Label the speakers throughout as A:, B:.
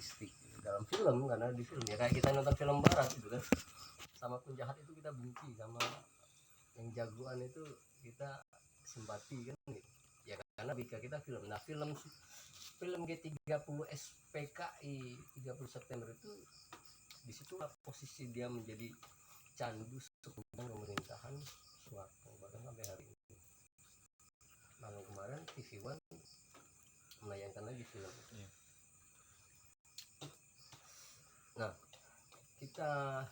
A: artistik dalam film, karena di film ya kayak kita nonton film barat gitu kan, sama penjahat itu kita benci, sama yang jagoan itu kita simpati kan gitu. Ya karena bika kita film. Nah film G30 SPKI 30 September itu disitulah posisi dia menjadi candu sepanjang pemerintahan Soeharto bahkan sampai hari ini. Lalu kemarin TV One menayangkan lagi film itu. Nah kita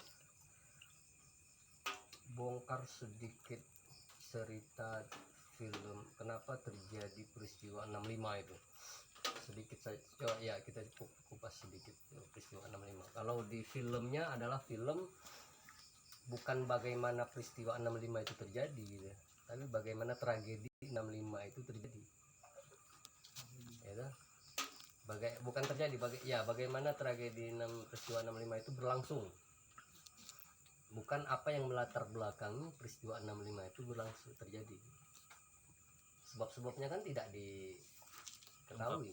A: bongkar sedikit cerita film kenapa terjadi peristiwa 65 itu sedikit saja ya, kita kupas sedikit peristiwa 65. Kalau di filmnya adalah film bukan bagaimana peristiwa 65 itu terjadi gitu, tapi bagaimana tragedi 65 itu terjadi ya, bukan terjadi bagaimana tragedi peristiwa 65 itu berlangsung, bukan apa yang melatar belakangi peristiwa 65 itu berlangsung terjadi. Sebab-sebabnya kan tidak diketahui,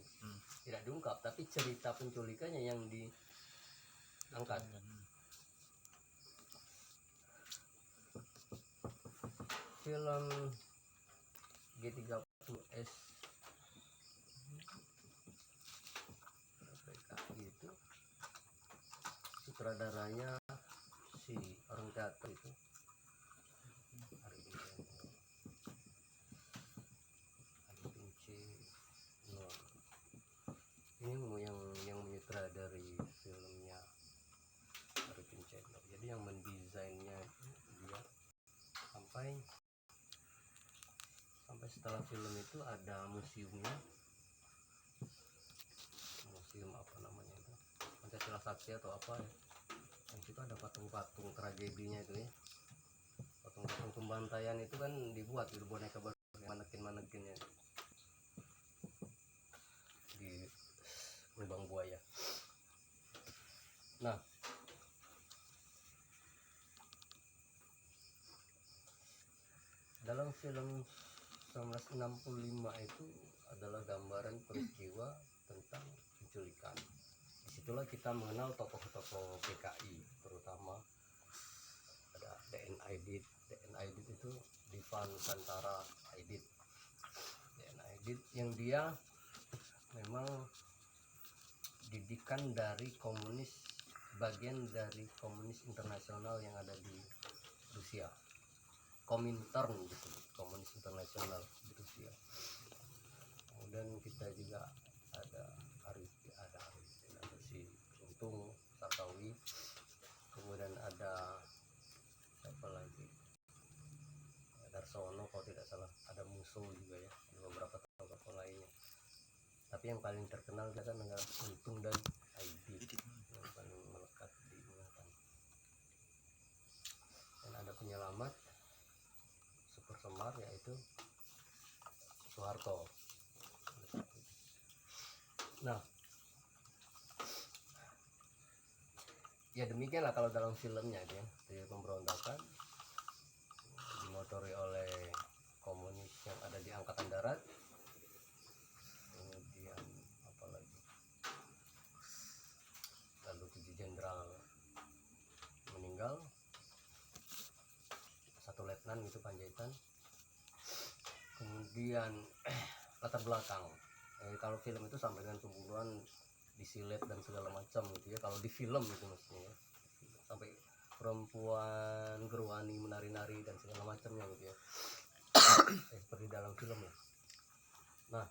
A: tidak diungkap, tapi cerita penculikannya yang diangkat. Film G30S itu sutradaranya si orang teater itu ini yang menyutradari filmnya Arifin Chandler. Jadi yang mendesainnya dia sampai setelah film itu ada museumnya, museum apa namanya itu, Pancasila Saksi atau apa ya, yang situ ada patung-patung tragedinya itu ya, patung-patung pembantaian itu kan dibuat gitu, boneka manekin-manekinnya di lubang buaya. Nah dalam film 1965 itu adalah gambaran peristiwa tentang penculikan. Disitulah kita mengenal tokoh-tokoh PKI, terutama ada DN Aidit itu Diva Nusantara Aidit, DN Aidit yang dia memang didikan dari komunis, bagian dari komunis internasional yang ada di Rusia, Komintern gitu, komunis internasional di Rusia. Kemudian kita juga ada si Untung Sarkawi, kemudian ada siapa lagi, Darsono kalau tidak salah, ada Musuh juga ya, ada beberapa tokoh lainnya. Tapi yang paling terkenal kan adalah Untung dan Aidit yang paling melekat di ingatan. Dan ada penyelamat super semar yaitu Soeharto. Nah ya demikianlah kalau dalam filmnya ya, dari pemberontakan dimotori oleh komunis yang ada di angkatan darat, kemudian apalagi lalu 7 jenderal meninggal, 1 letnan itu Panjaitan. Kemudian latar belakang kalau film itu sampai dengan pembunuhan, disilet dan segala macam gitu ya, kalau di film itu maksudnya ya, sampai perempuan gerwani menari-nari dan segala macamnya gitu ya, seperti dalam film ya. Nah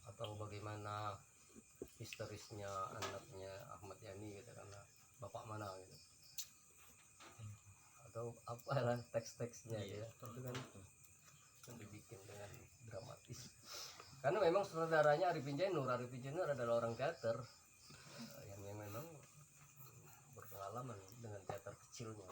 A: atau bagaimana histerisnya anaknya Ahmad Yani gitu, karena bapak mana gitu, atau apalah teks-teksnya ya, itu kan dibikin dengan dramatis. Karena memang saudaranya Arifin Jainur adalah orang teater yang memang berpengalaman dengan teater kecilnya.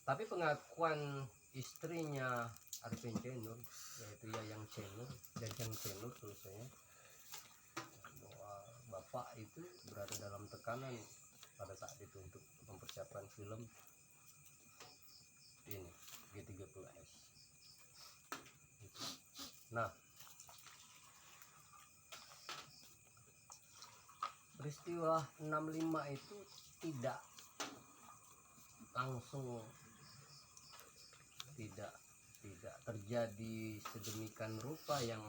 A: Tapi pengakuan istrinya Arifin Jainur, yaitu Yayang Cenur tulisannya, bahwa bapak itu berada dalam tekanan pada saat itu untuk mempersiapkan film ini G30S. Nah peristiwa 65 itu tidak langsung, tidak terjadi sedemikian rupa yang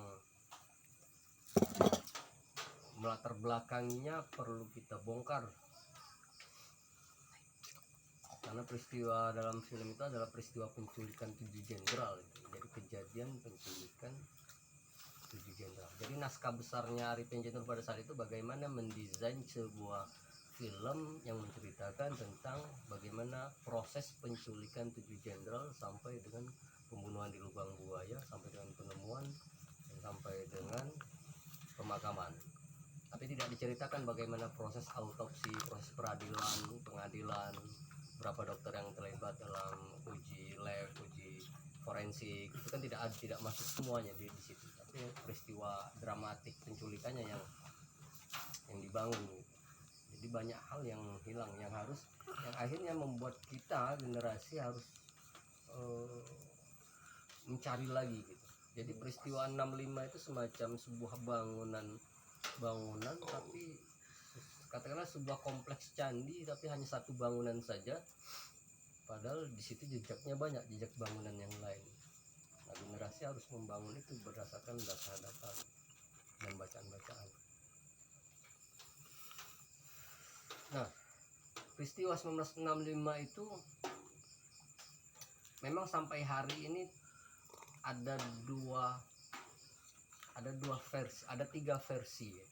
A: melatar belakanginya perlu kita bongkar, karena peristiwa dalam film itu adalah peristiwa penculikan 7 jenderal. Jadi kejadian penculikan 7 jenderal. Jadi naskah besarnya Arifin Janur pada saat itu bagaimana mendesain sebuah film yang menceritakan tentang bagaimana proses penculikan 7 jenderal sampai dengan pembunuhan di lubang buaya, sampai dengan penemuan, dan sampai dengan pemakaman. Tapi tidak diceritakan bagaimana proses autopsi, proses peradilan, pengadilan, berapa dokter yang terlibat dalam uji lab, uji forensik. Itu kan tidak masuk semuanya di situ. Tapi peristiwa dramatik penculikannya yang dibangun. Jadi banyak hal yang hilang, yang akhirnya membuat kita generasi harus mencari lagi gitu. Jadi peristiwa 65 itu semacam sebuah bangunan tapi katakanlah sebuah kompleks candi tapi hanya satu bangunan saja, padahal di situ jejaknya banyak, jejak bangunan yang lain. Nah, generasi harus membangun itu berdasarkan data-data dan bacaan-bacaan. Nah, peristiwa 1965 itu memang sampai hari ini ada tiga versi ya.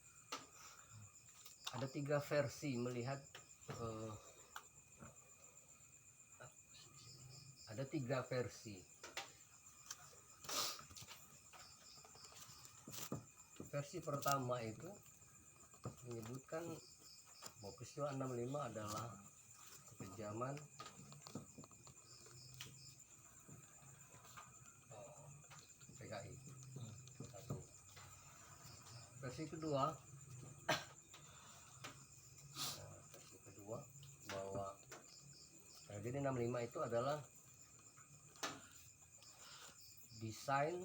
A: Ada tiga versi melihat ada tiga versi. Versi pertama itu menyebutkan bahwa peristiwa 65 adalah kekejaman PKI. Satu. Versi kedua bahwa tragedi 65 itu adalah desain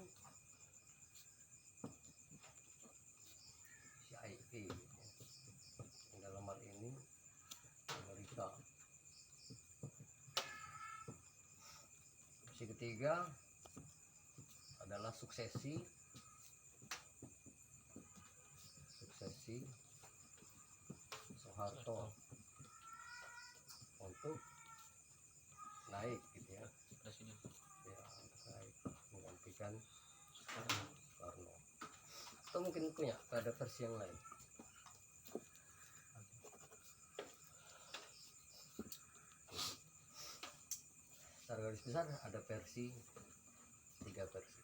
A: CIA, dalam hal ini Amerika. Versi ketiga adalah suksesi Soeharto untuk naik gitu ya, presiden ya, naik menggantikan Soekarno. Atau mungkin punya ada versi yang lain. Secara garis besar ada tiga versi.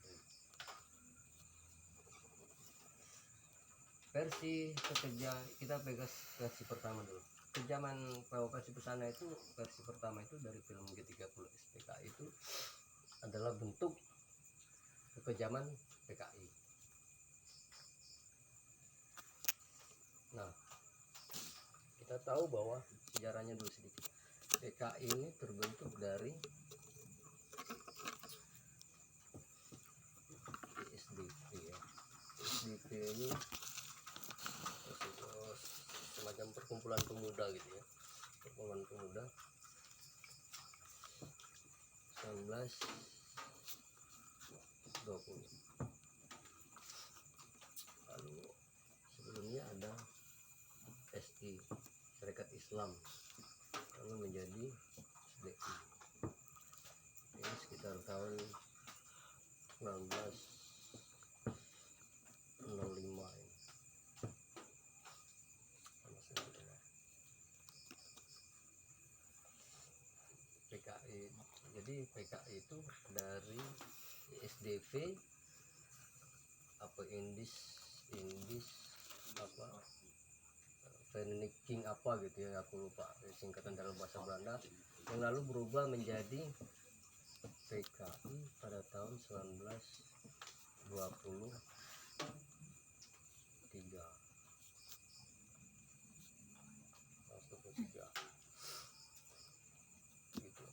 A: Versi ketiga kita pegang versi pertama dulu. Kejaman versi pesana itu, versi pertama itu dari film G30 SPKI itu adalah bentuk kekejaman PKI. Nah, kita tahu bahwa sejarahnya dulu sedikit. PKI ini terbentuk dari SDP ya. SDP ini semacam perkumpulan pemuda gitu ya, perkumpulan pemuda 1920. Lalu sebelumnya ada SI, Serikat Islam, lalu menjadi SDI. Ini sekitar tahun 1965 ini. PKI. Jadi PKI itu dari SDV apa Indis apa Vereniging apa gitu ya, aku lupa singkatan dalam bahasa Belanda, yang lalu berubah menjadi PKI pada tahun 1923. Gitu.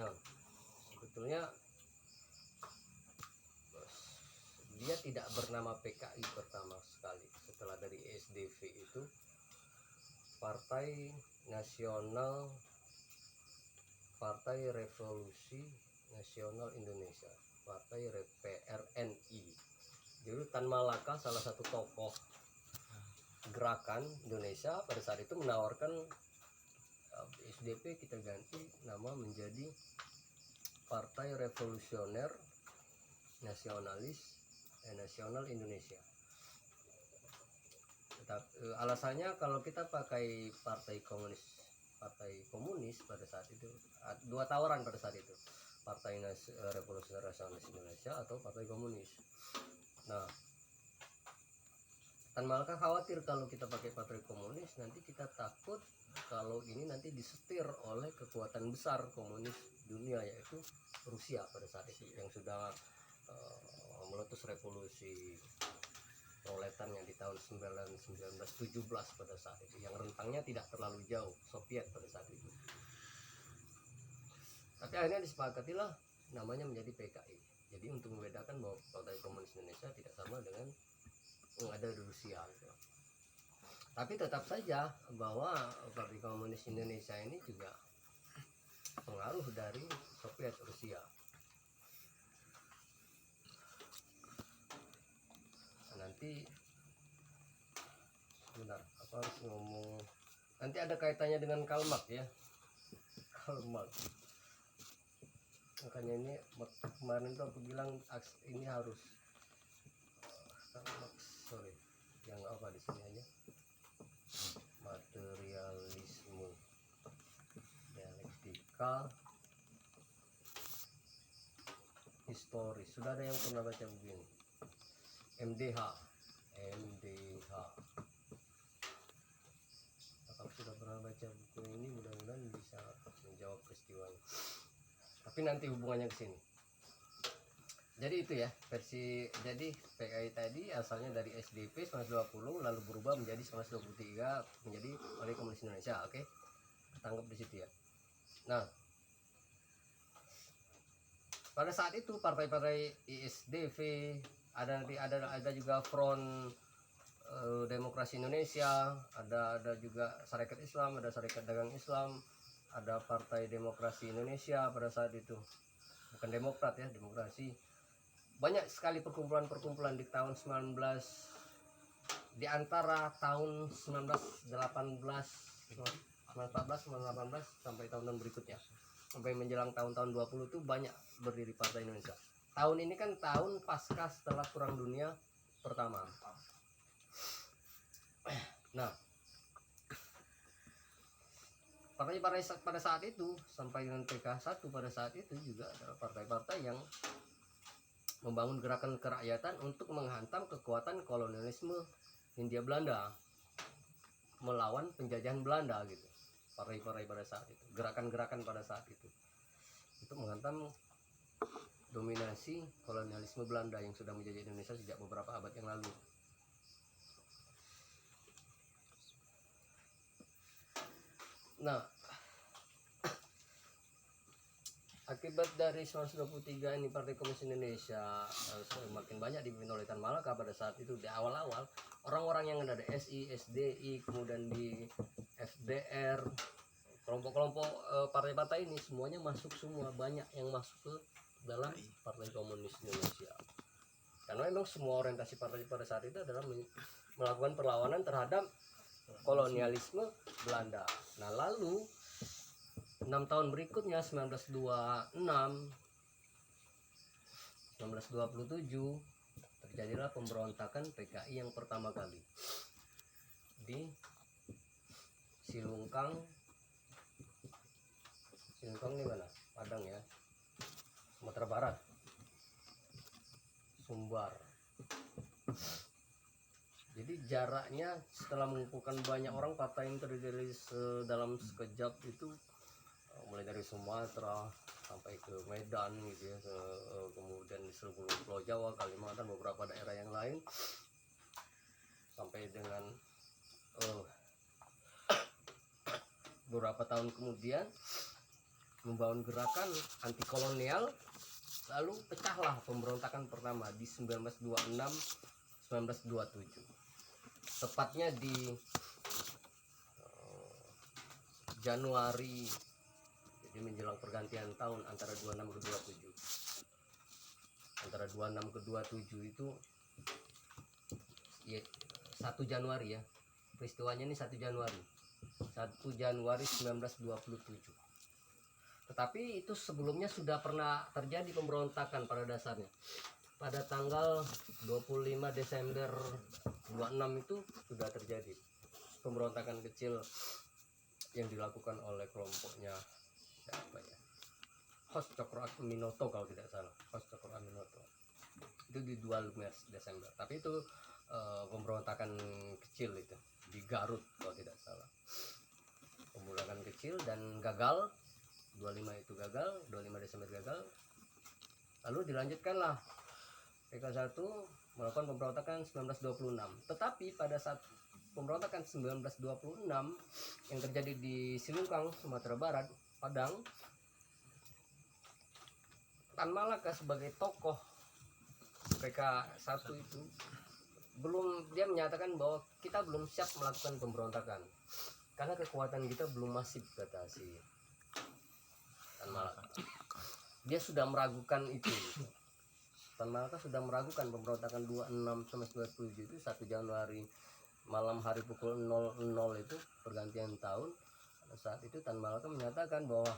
A: Nah, sebetulnya dia tidak bernama PKI pertama sekali. Setelah dari SDV itu Partai Nasional Partai Revolusi Nasional Indonesia, Partai PRNI. Jadi Tan Malaka salah satu tokoh gerakan Indonesia pada saat itu menawarkan SDP kita ganti nama menjadi Partai Revolusioner Nasional Indonesia. Alasannya kalau kita pakai Partai Komunis pada saat itu, dua tawaran pada saat itu, Partai Revolusioner Nasionalis Indonesia atau Partai Komunis. Nah, Tan Malaka khawatir kalau kita pakai Partai Komunis nanti kita takut kalau ini nanti disetir oleh kekuatan besar komunis dunia, yaitu Rusia pada saat itu yang sudah meletus revolusi proletarnya di tahun 1917 pada saat itu, yang rentangnya tidak terlalu jauh, Soviet pada saat itu. Tapi akhirnya disepakatilah namanya menjadi PKI. Jadi untuk membedakan bahwa Partai Komunis Indonesia tidak sama dengan yang ada di Rusia gitu. Tapi tetap saja bahwa Partai Komunis Indonesia ini juga pengaruh dari Soviet Rusia. Nanti benar apa harus ngomong, nanti ada kaitannya dengan Karl Marx ya. Karl Marx, makanya ini kemarin tuh aku bilang ini harus Karl Marx, sorry yang apa di sini aja, materialisme dialektika historis. Sudah ada yang pernah baca begini, MDH. Kalau sudah pernah baca buku ini mudah-mudahan bisa menjawab peristiwa. Tapi nanti hubungannya ke sini. Jadi itu ya versi. Jadi PKI tadi asalnya dari SDP 1920 lalu berubah menjadi 1923 menjadi Partai Komunis Indonesia. Oke, tangkap di situ ya. Nah, pada saat itu partai-partai ISDV ada juga Front Demokrasi Indonesia, ada juga Sarekat Islam, ada Sarekat Dagang Islam, ada Partai Demokrasi Indonesia pada saat itu, bukan Demokrat ya, demokrasi. Banyak sekali perkumpulan-perkumpulan di tahun 19 di antara tahun 1918 sampai tahun berikutnya, sampai menjelang tahun-tahun 20 itu banyak berdiri Partai Indonesia. Tahun ini kan tahun pasca setelah Perang Dunia Pertama. Nah, partai-partai pada saat itu sampai dengan PK1 pada saat itu juga adalah partai-partai yang membangun gerakan kerakyatan untuk menghantam kekuatan kolonialisme Hindia Belanda, melawan penjajahan Belanda gitu. Partai-partai pada saat itu, gerakan-gerakan pada saat itu menghantam dominasi kolonialisme Belanda yang sudah menjajah Indonesia sejak beberapa abad yang lalu. Nah, akibat dari 123 ini Partai Komunis Indonesia semakin banyak dipimpin oleh Tan Malaka pada saat itu. Di awal-awal orang-orang yang ada di SI, SDI, kemudian di FDR, kelompok-kelompok partai-partai ini semuanya masuk semua, banyak yang masuk ke dalam Partai Komunis Indonesia. Karena memang semua orientasi partai pada saat itu adalah melakukan perlawanan terhadap kolonialisme Belanda. Nah, lalu 6 tahun berikutnya 1926 1927 terjadilah pemberontakan PKI yang pertama kali di Silungkang di mana? Padang ya, Sumatera Barat, Sumbar. Jadi jaraknya setelah mengumpulkan banyak orang, partai ini terdiri dalam sekejap itu, mulai dari Sumatera sampai ke Medan gitu ya, kemudian di seluruh Pulau Jawa, Kalimantan, beberapa daerah yang lain, sampai dengan beberapa tahun kemudian membangun gerakan anti kolonial Lalu pecahlah pemberontakan pertama di 1926-1927. Tepatnya di Januari, jadi menjelang pergantian tahun antara 26 ke 27. Antara 26 ke 27 itu ya, 1 Januari ya. Peristiwanya ini 1 Januari. 1 Januari 1927. Tetapi itu sebelumnya sudah pernah terjadi pemberontakan pada dasarnya. Pada tanggal 25 Desember 26 itu sudah terjadi pemberontakan kecil yang dilakukan oleh kelompoknya siapa ya, Hos Cokro Aminoto kalau tidak salah, Hos Cokro Aminoto. Itu di 25 Desember. Tapi itu pemberontakan kecil itu di Garut kalau tidak salah. Pemberontakan kecil dan gagal. 25 itu gagal, 25 Desember gagal. Lalu dilanjutkanlah PK1 melakukan pemberontakan 1926. Tetapi pada saat pemberontakan 1926 yang terjadi di Silungkang, Sumatera Barat, Padang, Tan Malaka sebagai tokoh PK1 itu dia menyatakan bahwa kita belum siap melakukan pemberontakan karena kekuatan kita belum masif, kata si Tan Malaka. Dia sudah meragukan itu. Tan Malaka sudah meragukan pemberontakan 26-27 itu 1 Januari malam hari pukul 00 itu pergantian tahun. Pada saat itu Tan Malaka menyatakan bahwa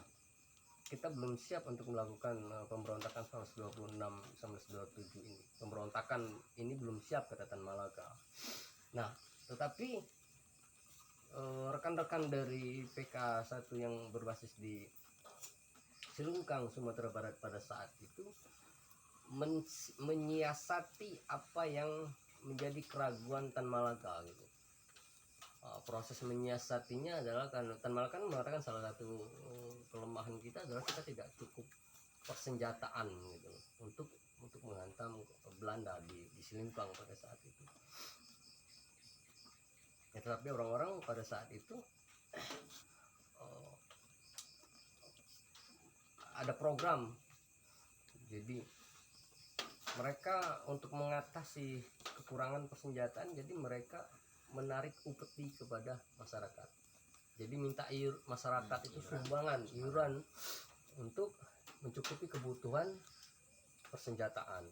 A: kita belum siap untuk melakukan pemberontakan 1926-1927 ini. Pemberontakan ini belum siap, kata Tan Malaka. Nah, tetapi rekan-rekan dari PK1 yang berbasis di Silungkang, Sumatera Barat pada saat itu menyiasati apa yang menjadi keraguan Tan Malaka gitu. Proses menyiasatinya adalah kan Tan Malaka mengatakan salah satu kelemahan kita adalah kita tidak cukup persenjataan gitu untuk menghantam Belanda di Silungkang pada saat itu. Ya, tetapi orang-orang pada saat itu ada program. Jadi mereka untuk mengatasi kekurangan persenjataan, jadi mereka menarik upeti kepada masyarakat. Jadi minta masyarakat itu sumbangan iuran untuk mencukupi kebutuhan persenjataan.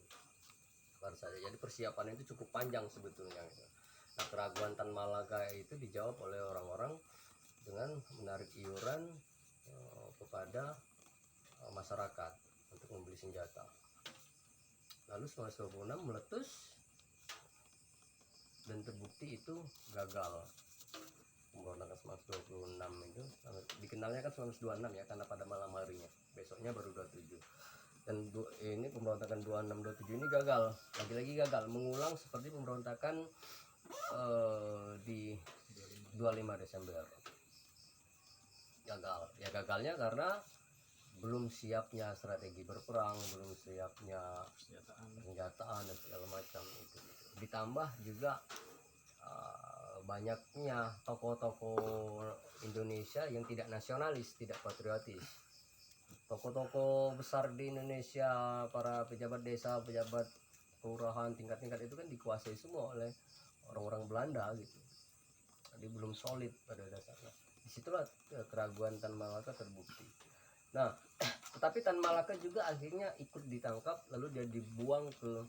A: Jadi persiapan itu cukup panjang sebetulnya. Nah, keraguan Tan Malaka itu dijawab oleh orang-orang dengan menarik iuran kepada masyarakat untuk membeli senjata. Lalu 1926 meletus dan terbukti itu gagal. Pemberontakan 1926 itu dikenalnya kan 1926 ya, karena pada malam harinya, besoknya baru 27. Dan ini pemberontakan 26-27 ini gagal, lagi-lagi gagal, mengulang seperti pemberontakan di 25 Desember. Gagal. Ya gagalnya karena belum siapnya strategi berperang, belum siapnya senjataan dan segala macam itu. Ditambah juga banyaknya tokoh-tokoh Indonesia yang tidak nasionalis, tidak patriotis. Tokoh-tokoh besar di Indonesia, para pejabat desa, pejabat kelurahan tingkat-tingkat itu kan dikuasai semua oleh orang-orang Belanda gitu. Jadi belum solid pada dasarnya. Disitulah keraguan Tan Malaka terbukti. Nah, tetapi Tan Malaka juga akhirnya ikut ditangkap, lalu dia dibuang ke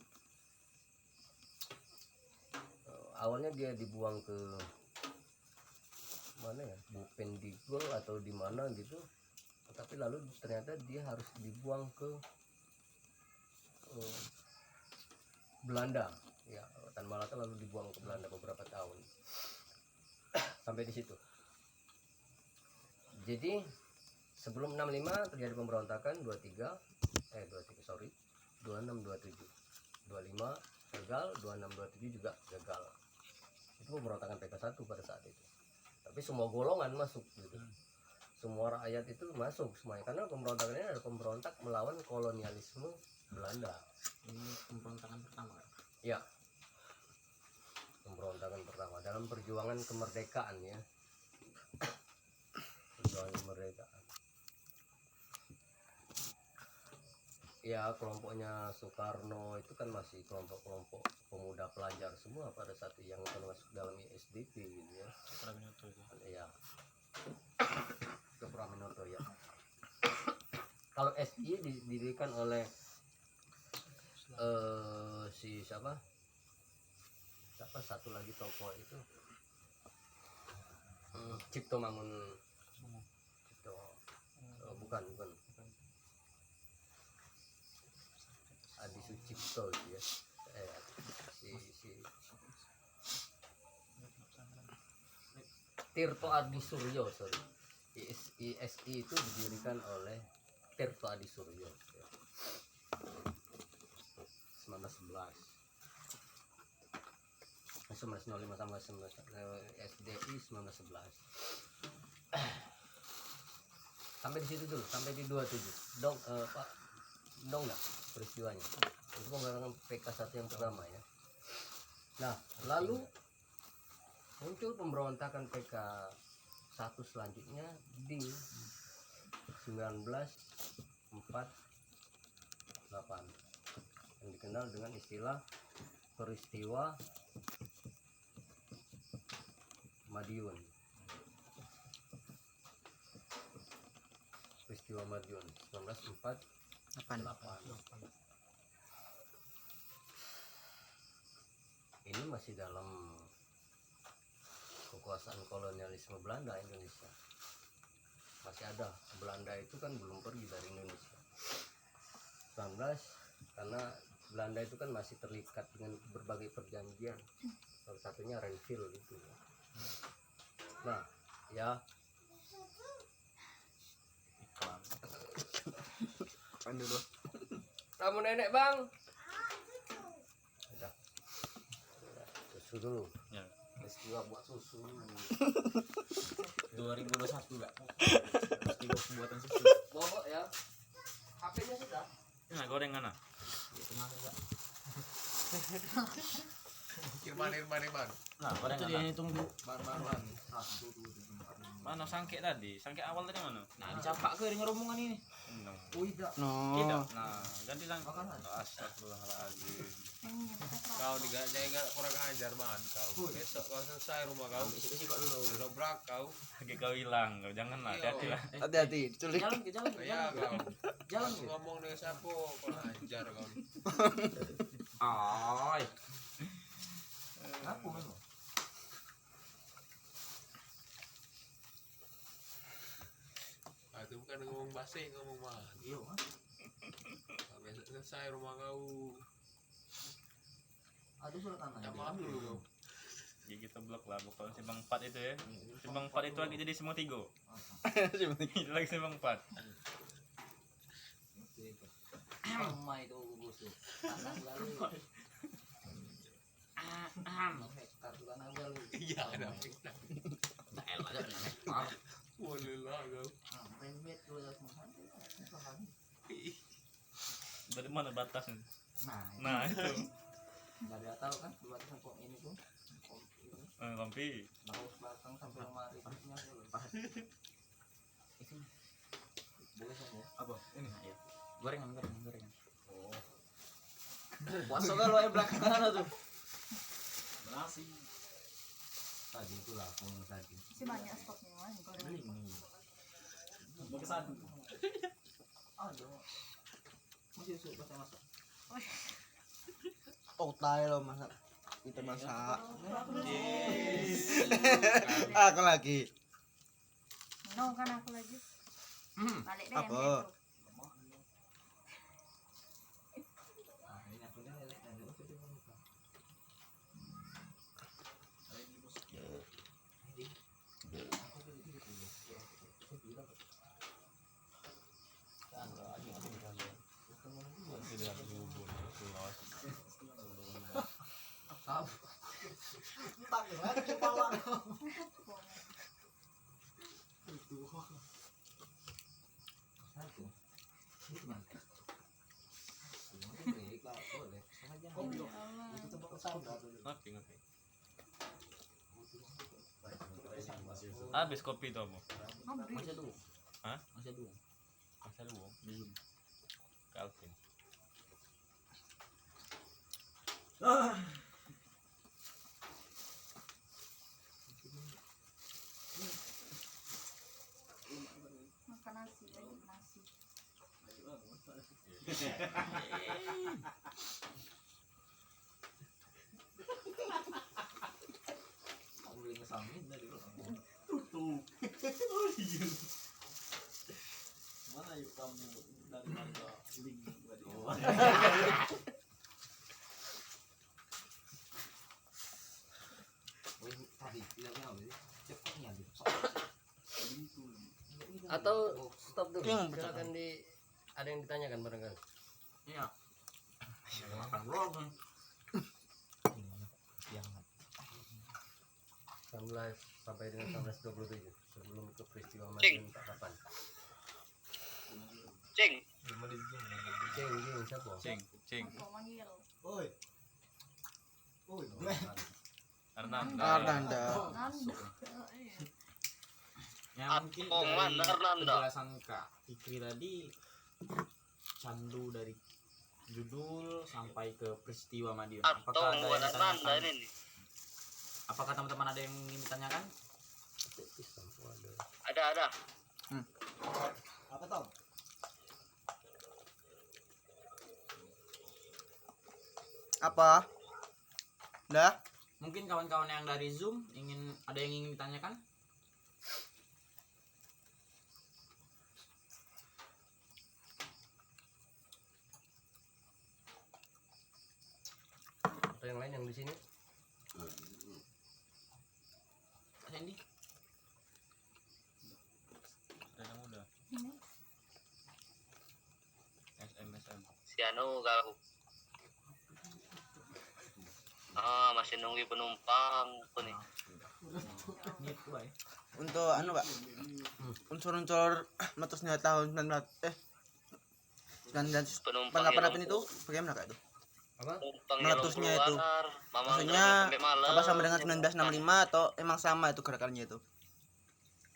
A: awalnya dia dibuang ke mana ya, Bupendigul atau di mana gitu. Tapi lalu ternyata dia harus dibuang ke Belanda. Ya, Tan Malaka lalu dibuang ke Belanda beberapa tahun. Sampai di situ. Jadi sebelum 65 terjadi pemberontakan 26 27. 25 gagal, 26 27 juga gagal. Itu pemberontakan PK1 pada saat itu. Tapi semua golongan masuk gitu. Semua rakyat itu masuk semuanya, karena pemberontakan ini adalah pemberontak melawan kolonialisme Belanda.
B: Ini pemberontakan pertama.
A: Ya. Pemberontakan pertama dalam perjuangan kemerdekaan ya. Perjuangan kemerdekaan. ya kelompoknya Soekarno itu kan masih kelompok-kelompok pemuda pelajar semua pada saat itu yang termasuk dalam SDP gitu ya.
C: Praminoto itu.
A: Ya ke Praminoto ya. Kalau SI didirikan oleh si siapa satu lagi tokoh itu Cipto Mangun Cipto bukan Adi Sucipto itu ya si Tirto Adi Suryo sorry ISI itu didirikan oleh Tirto Adi Suryo ya. 1905 sama SDI 1911 sampai di situ dulu sampai di 27 Pak dong nggak peristiwanya itu pemberangan PK1 yang pertama ya. Nah lalu muncul pemberontakan PK1 selanjutnya di 1948 yang dikenal dengan istilah peristiwa Madiun. Peristiwa Madiun 1948. Ini masih dalam kekuasaan kolonialisme Belanda Indonesia. Masih ada. Belanda itu kan belum pergi dari Indonesia. 19 karena Belanda itu kan masih terikat dengan berbagai perjanjian. Salah satunya Renville itu. Nah, ya.
B: Iklan dulu.
A: Kamu nenek bang? Udah. Susu dulu.
C: Ya.
A: Peristiwa buat susu.
B: 2021 enggak? Peristiwa pembuatan susu.
A: Bawa ya. HP-nya sudah.
C: Nah, goreng mana?
B: Ya kemarin enggak.
D: Irman.
C: Nah, goreng
B: Itu
C: mana?
B: dia hitung dulu. Baru-baruan. 1 2 3 4 5.
C: Mana sangke tadi? Sangke awal tadi mana?
B: Nah, dicapak ke dengan rombongan ini.
A: Oh tidak.
C: Tidak. Nah, ganti sangke. Astagfirullahaladzim.
D: Kau jangan kurang ajar man kau. Besok kau selesai rumah kau.
B: Isi kok dulu.
D: Dobrak kau.
C: Lagi kau hilang, kau janganlah, hati-hati lah.
E: Hati-hati, diculik.
B: Jalan.
D: Ya kau.
B: Jalan.
D: Aku ngomong dengan siapa? Kurang ajar kau.
B: Ay. Aku memang.
D: Ah, itu bukan ngomong basi, ngomong man.
B: Iya.
D: Besok selesai rumah kau.
B: Ada surat tanah.
D: Ya maaf dulu kau.
C: Ya kita blok lah, pokoknya si Bang 4 itu ya. Si Bang 4 itu lagi jadi semua 3. Itu lagi si Bang 4.
B: Sama itu bos tuh. Tanah lalu. Hektar juga nabal.
D: Iya ada hektar.
B: Tak elah aja hektar.
D: Boleh lah kau.
B: Remit dulu ya semua.
C: Dari mana batasnya?
B: Nah,
C: Nah, itu.
B: dari tahu kan buat kok ini tuh.
C: Kompi.
B: Bagus belakang sampai lemari punya dulu. Itu. Boleh semua. Apa? Ini ya. Gorengan. Oh. Puasa kalau ya belakangan tuh. Nasi. Tadi itulah ngomong tadi.
F: Si banyak stoknya kan goreng.
B: Ini. Berkesan. Aduh. Masih suka masak.
E: Oh, tayo lo masak. Kita masak.
C: Yes.
E: Aku lagi.
F: No kan aku lagi. Balik deh.
E: Apa?
F: Metro.
B: Ah, ini aku dah lelek dan aku tu buka. Ada di bos. Ini. Aku tu di sini. Aku bilang. Kan lagi ada di dalam.
C: Tidak ada hubung, keluar.
B: Sab. Tak lagi kepala. Itu. Satu. Itu mana? Break lah, boleh. Sengaja. Itu tempat kesana dulu.
C: Ngopi. Habis kopi itu apa?
F: Habis.
B: Masih dulu.
C: Hah?
B: Masih dulu.
C: Masa lu belum. Calvin.
F: Makan nasi lagi nasi.
B: Beli ngesamin dari lu. Mana yuk kamu dari harga link gua di Oh, ini tadi bilangnya apa sih? Cepatnya di
A: Atau stop dulu.
E: Yang
A: Silakan ada yang ditanyakan barangkali.
B: Iya. Makan belum?
A: 19 sampai dengan 1927 sebelum ke peristiwa Madiun Pak Kapan.
G: Cing,
A: Cing, siapa?
C: Cing.
F: Apa manggil?
B: Oi. Oi.
C: Arnanda.
E: Arnanda.
F: Nanda. Iya.
B: Ya mungkin
G: Atongan,
B: dari
G: Arnanda.
B: penjelasan Kak Fikri tadi candu dari judul sampai ke peristiwa Madiun.
G: atau
B: Apakah ada
G: buat
B: yang
G: Nanda
B: ditanyakan?
G: ini nih.
B: Apakah teman-teman ada yang ingin ditanyakan?
G: Ada.
B: Apa Tom?
E: Apa? Dah?
B: Mungkin kawan-kawan yang dari Zoom ada yang ingin ditanyakan?
A: Atau yang lain yang di sini?
B: Mas Andy?
C: Ada muda.
F: Ini.
C: SMSM.
G: Si Anu kalau masih nunggu penumpang apa nih?
B: Gitu ya.
E: Untuk anu Pak. Unsur-unsur meletusnya tahun 1998
G: Penumpang
E: itu bagaimana Kak itu?
A: Apa?
G: Penumpang
E: Meletusnya
G: yang
E: itu.
G: keluar, Mamang
E: Maksudnya
G: sampai malam.
E: apa sama dengan 1965 atau emang sama itu gerakannya itu?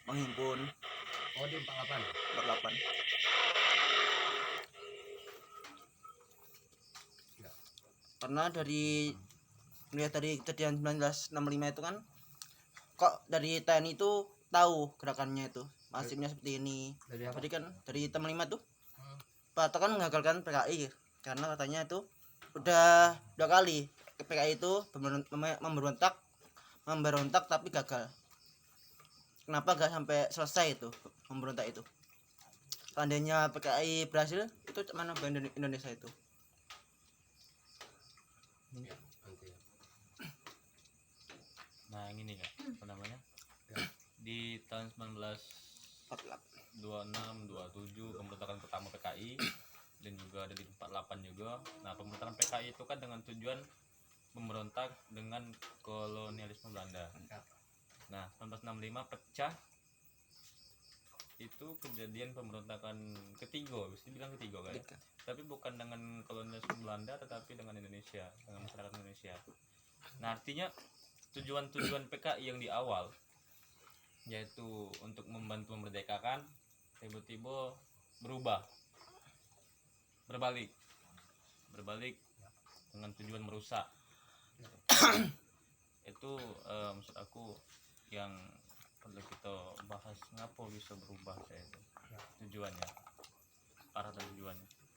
E: Menghimpun
A: Oh di 48.
E: 48.
A: Ya.
E: Karena dari melihat dari kejadian 1965 itu kan kok dari TNI itu tahu gerakannya itu masifnya seperti ini.
A: Dari apa?
E: Tadi kan dari TM 5 tuh Pak Harto kan mengagalkan PKI karena katanya itu udah 2 kali PKI itu memberontak tapi gagal. Kenapa gak sampai selesai itu memberontak itu? Seandainya PKI berhasil itu mana Indonesia itu?
A: Nanti ya.
C: Nah, yang ini Kak, apa namanya? Di tahun 1926, 27 pemberontakan pertama PKI dan juga ada di 48 juga. Nah, pemberontakan PKI itu kan dengan tujuan memberontak dengan kolonialisme Belanda. Nah, 1965 pecah. Itu kejadian pemberontakan ketiga, bisa dibilang ketiga kan. Tapi bukan dengan kolonialisme Belanda tetapi dengan Indonesia, dengan masyarakat Indonesia. Nah, artinya tujuan-tujuan PKI yang di awal yaitu untuk membantu memerdekakan tiba-tiba berbalik dengan tujuan merusak. Itu maksud aku yang perlu kita bahas, ngapa bisa berubah saya itu tujuannya, arah dan tujuannya.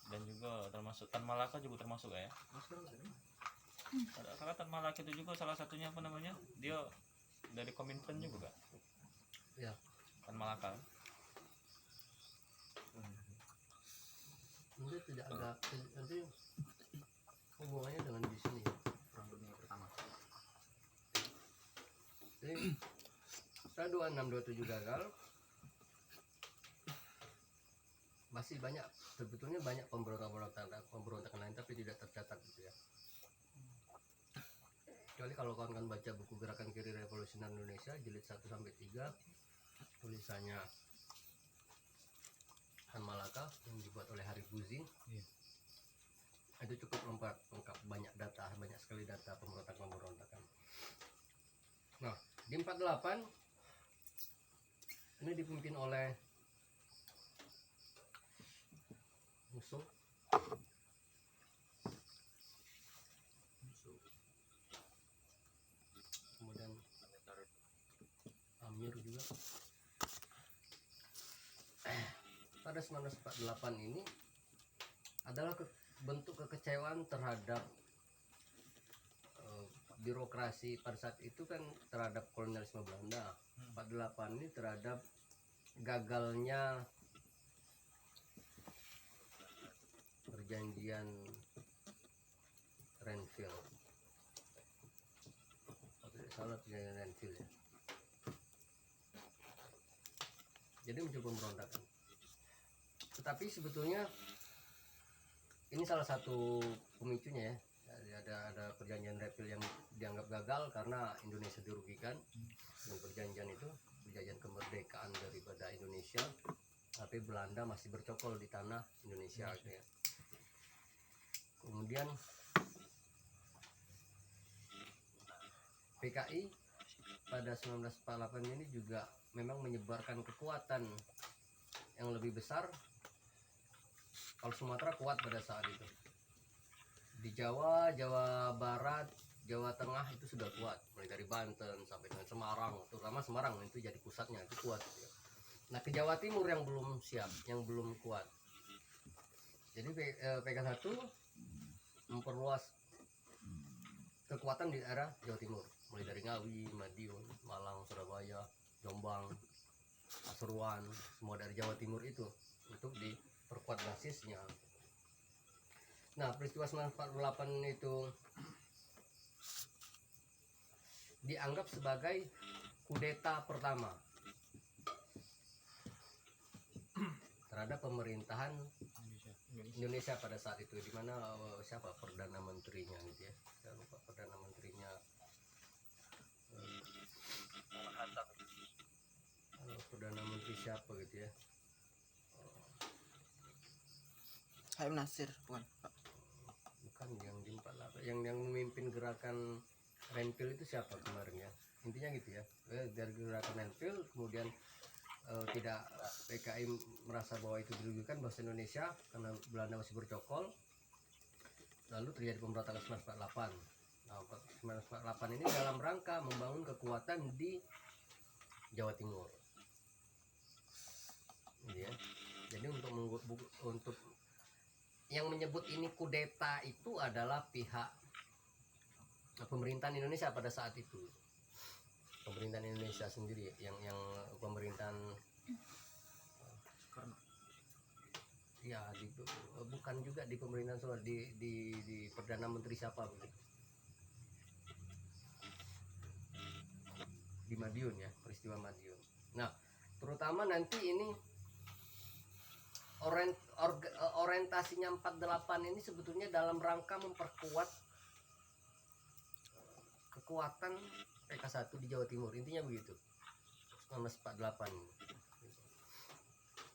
C: Dan juga termasuk Tan Malaka juga termasuk ya. Karena Tan Malaka itu juga salah satunya apa namanya, dia dari Komintern juga Kak.
A: Ya.
C: Tan Malaka.
A: Nanti tidak ada nanti hubungannya dengan di sini.
B: Perang Dunia Pertama.
A: Jadi setelah 2627 gagal masih banyak, sebetulnya banyak pemberontakan lain tapi tidak tercatat gitu ya. Kecuali kalau kawan-kawan baca buku Gerakan Kiri Revolusioner Indonesia jilid 1 sampai 3 tulisannya Tan Malaka yang dibuat oleh Hari Buzi. Itu cukup lengkap, banyak data, banyak sekali data pemberontakan. Nah, di 48 ini dipimpin oleh musuh. Kemudian Amir juga. Pada 1948 ini adalah bentuk kekecewaan terhadap birokrasi pada saat itu kan, terhadap kolonialisme Belanda. 48 ini terhadap gagalnya perjanjian Renville. Kalau tidak salah perjanjian Renville ya. Jadi muncul pemberontakan. Tetapi sebetulnya ini salah satu pemicunya ya. Jadi ada perjanjian Renville yang dianggap gagal karena Indonesia dirugikan dengan perjanjian itu, perjanjian kemerdekaan daripada Indonesia, tapi Belanda masih bercokol di tanah Indonesia gitu ya. Kemudian PKI pada 1948 ini juga memang menyebarkan kekuatan yang lebih besar. Kalau Sumatera kuat pada saat itu, di Jawa, Jawa Barat, Jawa Tengah itu sudah kuat, mulai dari Banten sampai dengan Semarang, terutama Semarang itu jadi pusatnya, itu kuat gitu ya. Nah, ke Jawa Timur yang belum siap, yang belum kuat. Jadi PK1 memperluas kekuatan di daerah Jawa Timur, mulai dari Ngawi, Madiun, Malang, Surabaya, Jombang, Pasuruan, semua dari Jawa Timur itu untuk diperkuat basisnya. Nah, peristiwa 1948 itu dianggap sebagai kudeta pertama terhadap pemerintahan Indonesia pada saat itu, di mana siapa perdana menterinya gitu ya, saya lupa perdana menterinya, perdana menteri siapa gitu ya,
E: Haim Nasir bukan Pak?
A: bukan yang di 48, yang memimpin gerakan Renville itu siapa kemarin ya, intinya gitu ya. Dari gerakan Renville kemudian tidak, PKI merasa bahwa itu dirugikan bangsa Indonesia karena Belanda masih bercokol, lalu terjadi pemberontakan 1948. Nah, 1948 ini dalam rangka membangun kekuatan di Jawa Timur ya. Jadi untuk yang menyebut ini kudeta itu adalah pihak pemerintahan Indonesia pada saat itu, pemerintahan Indonesia sendiri, yang pemerintahan ya bukan juga di pemerintahan soal di perdana menteri siapa begitu, di Madiun ya, peristiwa Madiun. Nah, terutama nanti ini orientasinya 48 ini sebetulnya dalam rangka memperkuat kekuatan PK1 di Jawa Timur, intinya begitu 1948.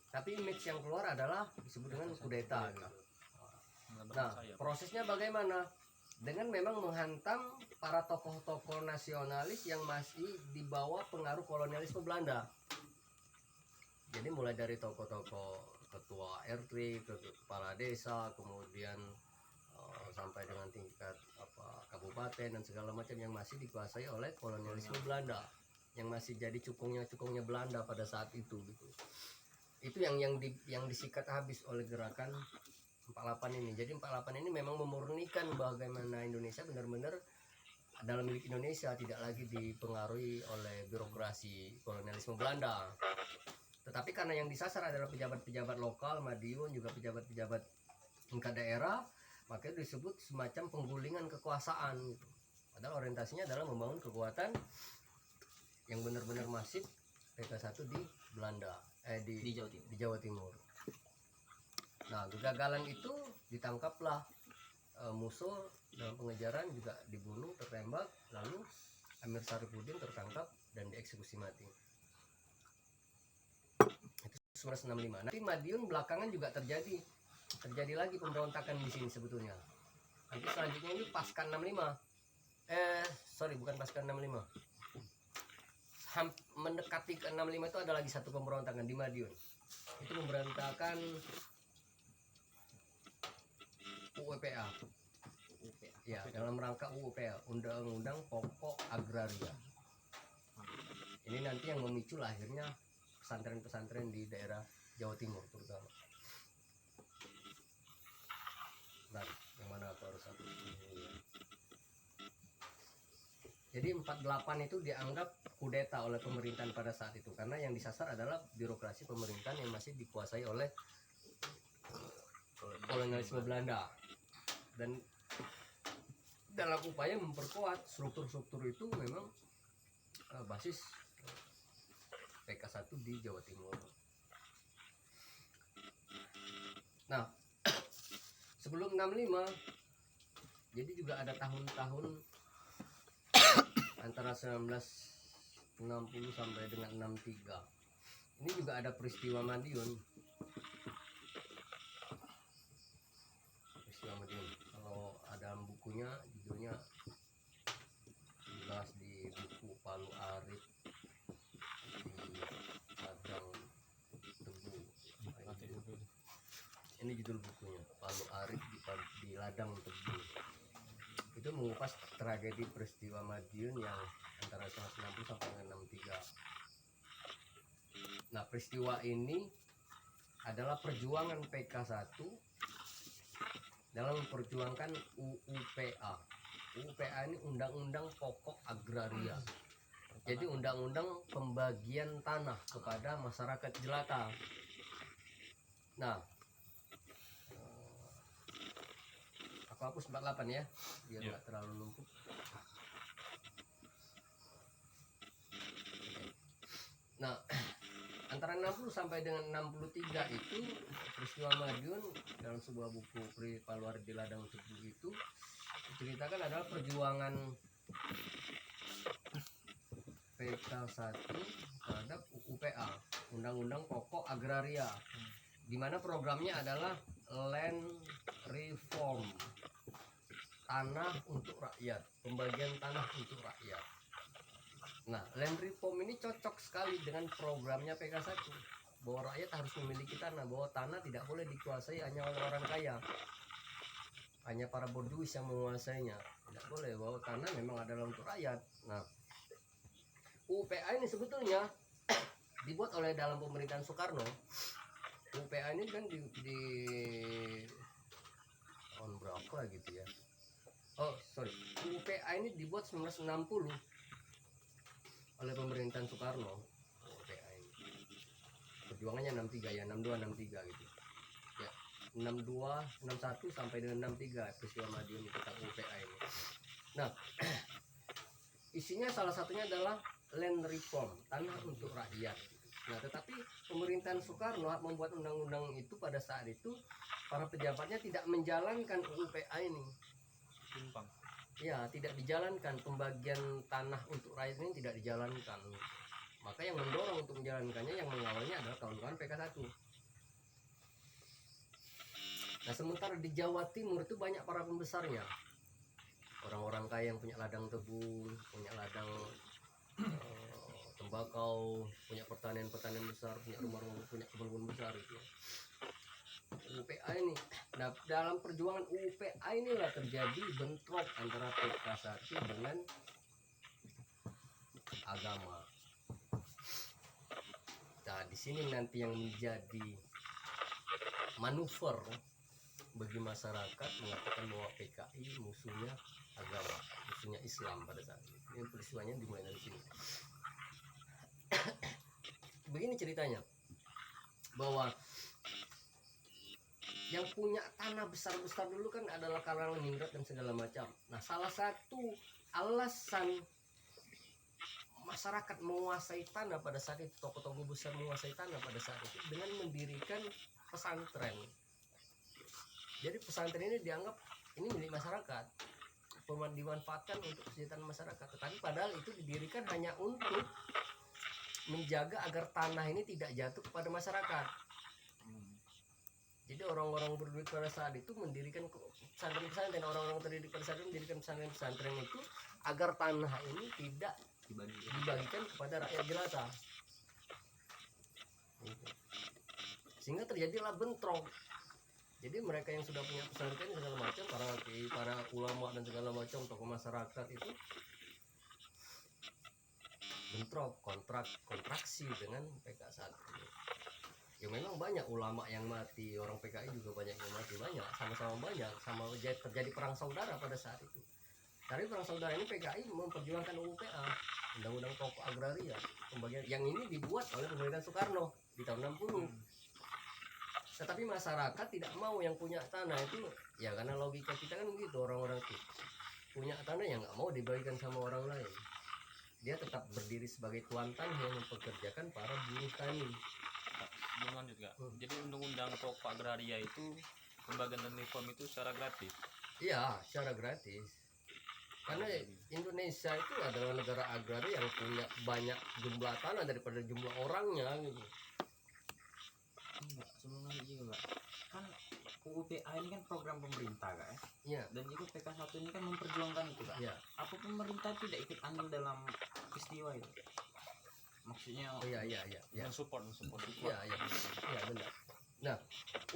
A: Tapi image yang keluar adalah disebut dengan kudeta gitu. Nah, prosesnya bagaimana? Dengan memang menghantam para tokoh-tokoh nasionalis yang masih di bawah pengaruh kolonialisme Belanda. Jadi mulai dari tokoh-tokoh ketua RT, kepala desa, kemudian sampai dengan tingkat kabupaten dan segala macam yang masih dikuasai oleh kolonialisme Belanda, yang masih jadi cukungnya Belanda pada saat itu gitu. Itu yang disikat habis oleh gerakan 48 ini. Jadi 48 ini memang memurnikan bagaimana Indonesia benar-benar dalam milik Indonesia, tidak lagi dipengaruhi oleh birokrasi kolonialisme Belanda. Tetapi karena yang disasar adalah pejabat-pejabat lokal, Madiun, juga pejabat-pejabat tingkat daerah, makanya disebut semacam penggulingan kekuasaan gitu. Padahal orientasinya adalah membangun kekuatan yang benar-benar masif PK1 di Belanda, di Jawa Timur. Nah, kegagalan itu ditangkaplah musuh dalam pengejaran, juga dibunuh, tertembak, lalu Amir Saripudin tertangkap dan dieksekusi mati. Itu 1965. Nanti Madiun belakangan juga terjadi lagi pemberontakan di sini sebetulnya. Nanti selanjutnya ini pasca 65. Bukan pasca 65. Mendekati ke 65 itu ada lagi satu pemberontakan di Madiun. Itu pemberontakan UUPA.
B: UPA.
A: Ya, dalam rangka UUPA, Undang-Undang Pokok Agraria. Ini nanti yang memicu lahirnya pesantren-pesantren di daerah Jawa Timur terutama. Nah, yang mana aku harus aku ini ya. Jadi 48 itu dianggap kudeta oleh pemerintahan pada saat itu karena yang disasar adalah birokrasi pemerintahan yang masih dikuasai oleh kolonialisme Belanda. Dan dalam upaya memperkuat struktur-struktur itu memang basis PK1 di Jawa Timur. Nah, sebelum 65 jadi juga ada tahun-tahun antara 1960 sampai dengan 63. Ini juga ada peristiwa Madiun. Peristiwa Madiun. Kalau ada bukunya, judulnya jelas di buku Palu Arit di Ladang Tebu. Ini judul bukunya, Palu Arit di Ladang Tebu. Itu mengupas tragedi peristiwa Madiun yang antara 1960 sampai dengan 63. Nah, peristiwa ini adalah perjuangan PK1 dalam memperjuangkan UUPA. UUPA ini Undang-Undang Pokok Agraria. Jadi undang-undang pembagian tanah kepada masyarakat jelata. Nah, aku hapus 48 ya, biar
C: Iya.
A: nggak terlalu numpuk. Nah, antara 60 sampai dengan 63 itu peristiwa Madiun dalam sebuah buku Palu Arit di Ladang Tebu itu diceritakan adalah perjuangan PK1 terhadap UUPA, Undang-Undang Pokok Agraria, di mana programnya adalah land reform, tanah untuk rakyat, pembagian tanah untuk rakyat. Nah, land reform ini cocok sekali dengan programnya PK1, bahwa rakyat harus memiliki tanah, bahwa tanah tidak boleh dikuasai hanya oleh orang kaya, hanya para borduis yang menguasainya. Tidak boleh, bahwa tanah memang adalah untuk rakyat. Nah, UPA ini sebetulnya dibuat oleh dalam pemerintahan Soekarno. UPA ini kan di tahun berapa gitu ya. Oh sorry, UPA ini dibuat 1960 oleh pemerintahan Soekarno. UPA ini perjuangannya 63 ya, 62 63 gitu ya, 62 61 sampai dengan 63 peristiwa Madiun tentang UPA ini. Nah, isinya salah satunya adalah land reform, tanah untuk rakyat. Nah, tetapi pemerintahan Soekarno membuat undang-undang itu pada saat itu para pejabatnya tidak menjalankan UPA ini.
C: Timpang.
A: Ya, tidak dijalankan, pembagian tanah untuk rakyat ini tidak dijalankan. Maka yang mendorong untuk menjalankannya, yang mengawalnya adalah kawan-kawan PK1. Nah, sementara di Jawa Timur itu banyak para pembesarnya. Orang-orang kaya yang punya ladang tebu, punya ladang tembakau, punya pertanian besar, punya rumah-rumah, punya kebun besar itu. UPA ini. Nah, dalam perjuangan UPA inilah terjadi bentrok antara PK1 dengan agama. Nah, di sini nanti yang menjadi manuver bagi masyarakat mengatakan bahwa PKI musuhnya agama, musuhnya Islam pada saat itu. Ini peristiwanya dimulai dari sini. Begini ceritanya, bahwa yang punya tanah besar-besar dulu kan adalah kalangan ningrat dan segala macam. Nah, salah satu alasan masyarakat menguasai tanah pada saat itu, tokoh-tokoh besar menguasai tanah pada saat itu dengan mendirikan pesantren. Jadi pesantren ini dianggap ini milik masyarakat, dimanfaatkan untuk kesejahteraan masyarakat. Tetapi padahal itu didirikan hanya untuk menjaga agar tanah ini tidak jatuh kepada masyarakat. Jadi orang-orang berduit pada saat itu mendirikan pesantren-pesantren, orang-orang terdidik pada saat itu mendirikan pesantren-pesantren itu agar tanah ini tidak dibagikan kepada rakyat jelata. Sehingga terjadilah bentrok. Jadi mereka yang sudah punya pesantren segala macam, para kiai, para ulama dan segala macam tokoh masyarakat itu bentrok, kontraksi dengan PK saat ini. Ya memang banyak ulama yang mati, orang PKI juga banyak yang mati, banyak, sama-sama banyak, sama terjadi perang saudara pada saat itu. Tapi perang saudara ini PKI memperjuangkan UPA, Undang-Undang Pokok Agraria, pembagian yang ini dibuat oleh pemerintahan Soekarno di tahun 60. Tetapi masyarakat tidak mau, yang punya tanah itu, ya karena logika kita kan begitu, orang-orang itu punya tanah yang nggak mau dibagikan sama orang lain. Dia tetap berdiri sebagai tuan tanah yang mempekerjakan para buruh tani.
C: Belum lanjut gak? Jadi undang-undang pokok agraria itu pembagian dan reform itu secara gratis.
A: Iya, secara gratis. Karena Indonesia itu adalah negara agraria yang punya banyak jumlah tanah daripada jumlah orangnya gitu.
B: Enggak, sebelum lanjut juga Kak. Kan UUPA ini kan program pemerintah Kak ya.
A: Iya,
B: Dan juga PK1 ini kan memperjuangkan itu Kak.
A: iya.
B: Apa pemerintah tidak ikut andil dalam peristiwa itu? Maksudnya
A: Oh iya, iya, iya. Iya,
C: Mensupport.
A: iya, iya. Iya, benar. Nah,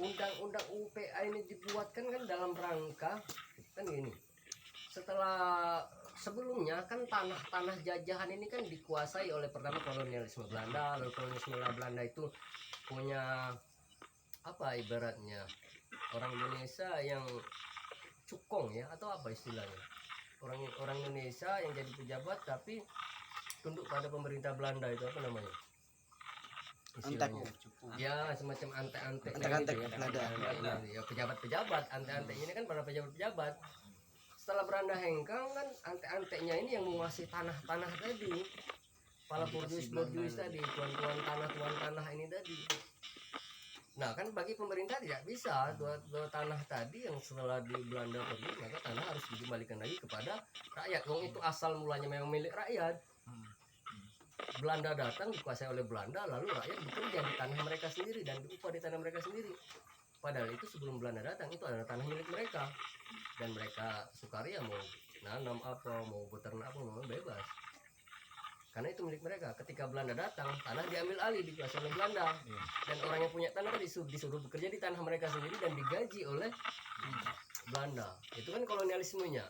A: undang-undang UPA ini dibuatkan kan dalam rangka kan gini. Setelah sebelumnya kan tanah-tanah jajahan ini kan dikuasai oleh pertama kolonialisme Belanda, lalu kolonialisme Belanda itu punya apa ibaratnya orang Indonesia yang cukong ya, atau apa istilahnya, orang Indonesia yang jadi pejabat tapi tunduk pada pemerintah Belanda, itu apa namanya istilahnya? Ya semacam ante-ante
E: Antek-antek
A: gitu ya.
E: Belanda.
A: Ya pejabat-pejabat, ante-ante ini kan para pejabat-pejabat. Setelah Belanda hengkang kan ante-antenya ini yang menguasai tanah-tanah tadi, para borjuis tadi, tuan-tuan tanah ini tadi. Nah kan bagi pemerintah tidak bisa dua tanah tadi yang setelah di Belanda pergi, maka tanah harus dikembalikan lagi kepada rakyat. Wong itu asal mulanya memang milik rakyat. Belanda datang, dikuasai oleh Belanda, lalu rakyat bekerja di tanah mereka sendiri dan diupah di tanah mereka sendiri. Padahal itu sebelum Belanda datang itu adalah tanah milik mereka, dan mereka sukaria mau nanam apa, mau beternak apa, mau bebas, karena itu milik mereka. Ketika Belanda datang, tanah diambil alih, dikuasai oleh Belanda, dan orang yang punya tanah disuruh bekerja di tanah mereka sendiri dan digaji oleh Belanda. Itu kan kolonialismenya.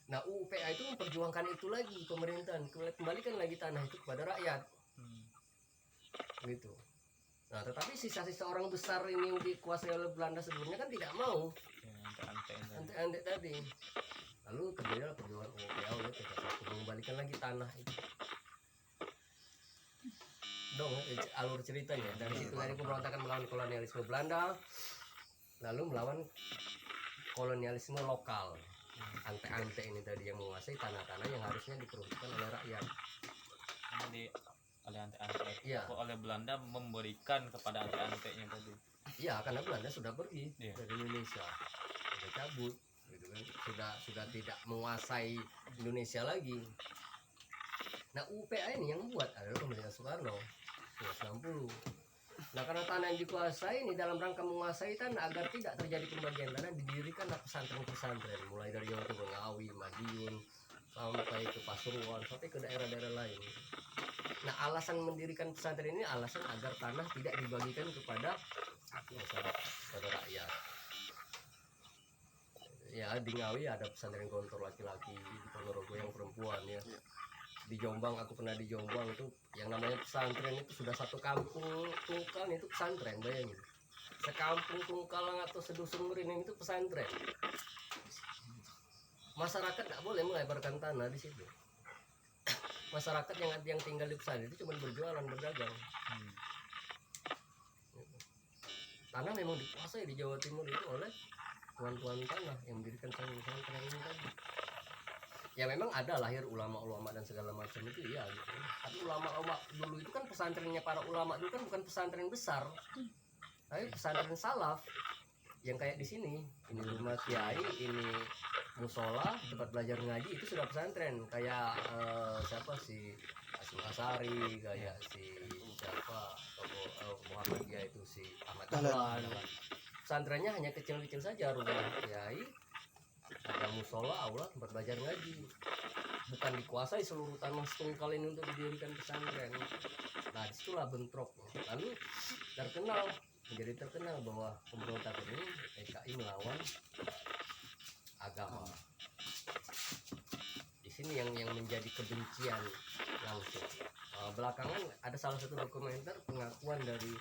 A: Nah UPA itu memperjuangkan itu lagi, pemerintahan kembalikan lagi tanah itu kepada rakyat, gitu. Nah tetapi sisa-sisa orang besar ini yang dikuasai oleh Belanda sebelumnya kan tidak mau, ante-ante tadi. Lalu terjadilah perjuangan UPA oleh PK1 mengembalikan lagi tanah itu. Dong alur ceritanya dari situ, dari pemberontakan melawan kolonialisme Belanda, lalu melawan kolonialisme lokal, ante-ante ini tadi yang menguasai tanah-tanah yang harusnya diperuntukkan oleh rakyat.
C: Jadi oleh ante-ante.
A: Iya.
C: Kok oleh Belanda memberikan kepada ante-antenya tadi.
A: Iya, karena Belanda sudah pergi
C: Iya.
A: dari Indonesia, sudah cabut, gitu kan, sudah tidak menguasai Indonesia lagi. Nah UPA ini yang buat adalah pemerintah Soekarno 1960. Nah karena tanah yang dikuasai ini dalam rangka menguasai tanah agar tidak terjadi pembagian tanah, didirikanlah pesantren-pesantren mulai dari Jawa Timur, Ngawi, Madiun, sampai ke Pasuruan, sampai ke daerah-daerah lain. Nah alasan mendirikan pesantren ini alasan agar tanah tidak dibagikan kepada masyarakat, kepada rakyat. Ya di Ngawi ada pesantren Gontor laki-laki, di Ponorogo yang perempuan ya. Di Jombang, aku pernah di Jombang itu yang namanya pesantren itu sudah satu kampung Tungkal itu pesantren, bayangin. Sekampung Tungkalang atau sedusun Merining itu pesantren. Masyarakat tidak boleh melebarkan tanah di situ. Masyarakat yang tinggal di pesantren itu cuma berjualan, berdagang. Tanah memang dikuasai di Jawa Timur itu oleh tuan-tuan tanah yang mendirikan pesantren ini tadi. Ya memang ada lahir ulama-ulama dan segala macam itu ya gitu. Tapi ulama-ulama dulu itu kan pesantrennya para ulama dulu kan bukan pesantren besar, tapi pesantren salaf yang kayak di sini. Ini rumah kiai, ini musola, tempat belajar ngaji, itu sudah pesantren. Kayak siapa si Asyik Asari, kayak si siapa tokoh Muhammadiyah itu si Ahmad Dahlan. Pesantrennya hanya kecil-kecil saja, rumah kiai, ada musola, aula, tempat belajar ngaji. Bukan dikuasai seluruh tanah Tungkal ini untuk didirikan pesantren. Nah disitulah bentroknya. Lalu terkenal menjadi terkenal bahwa pemberontakan ini PKI melawan agama. Di sini yang menjadi kebencian langsung. Belakangan ada salah satu dokumenter pengakuan dari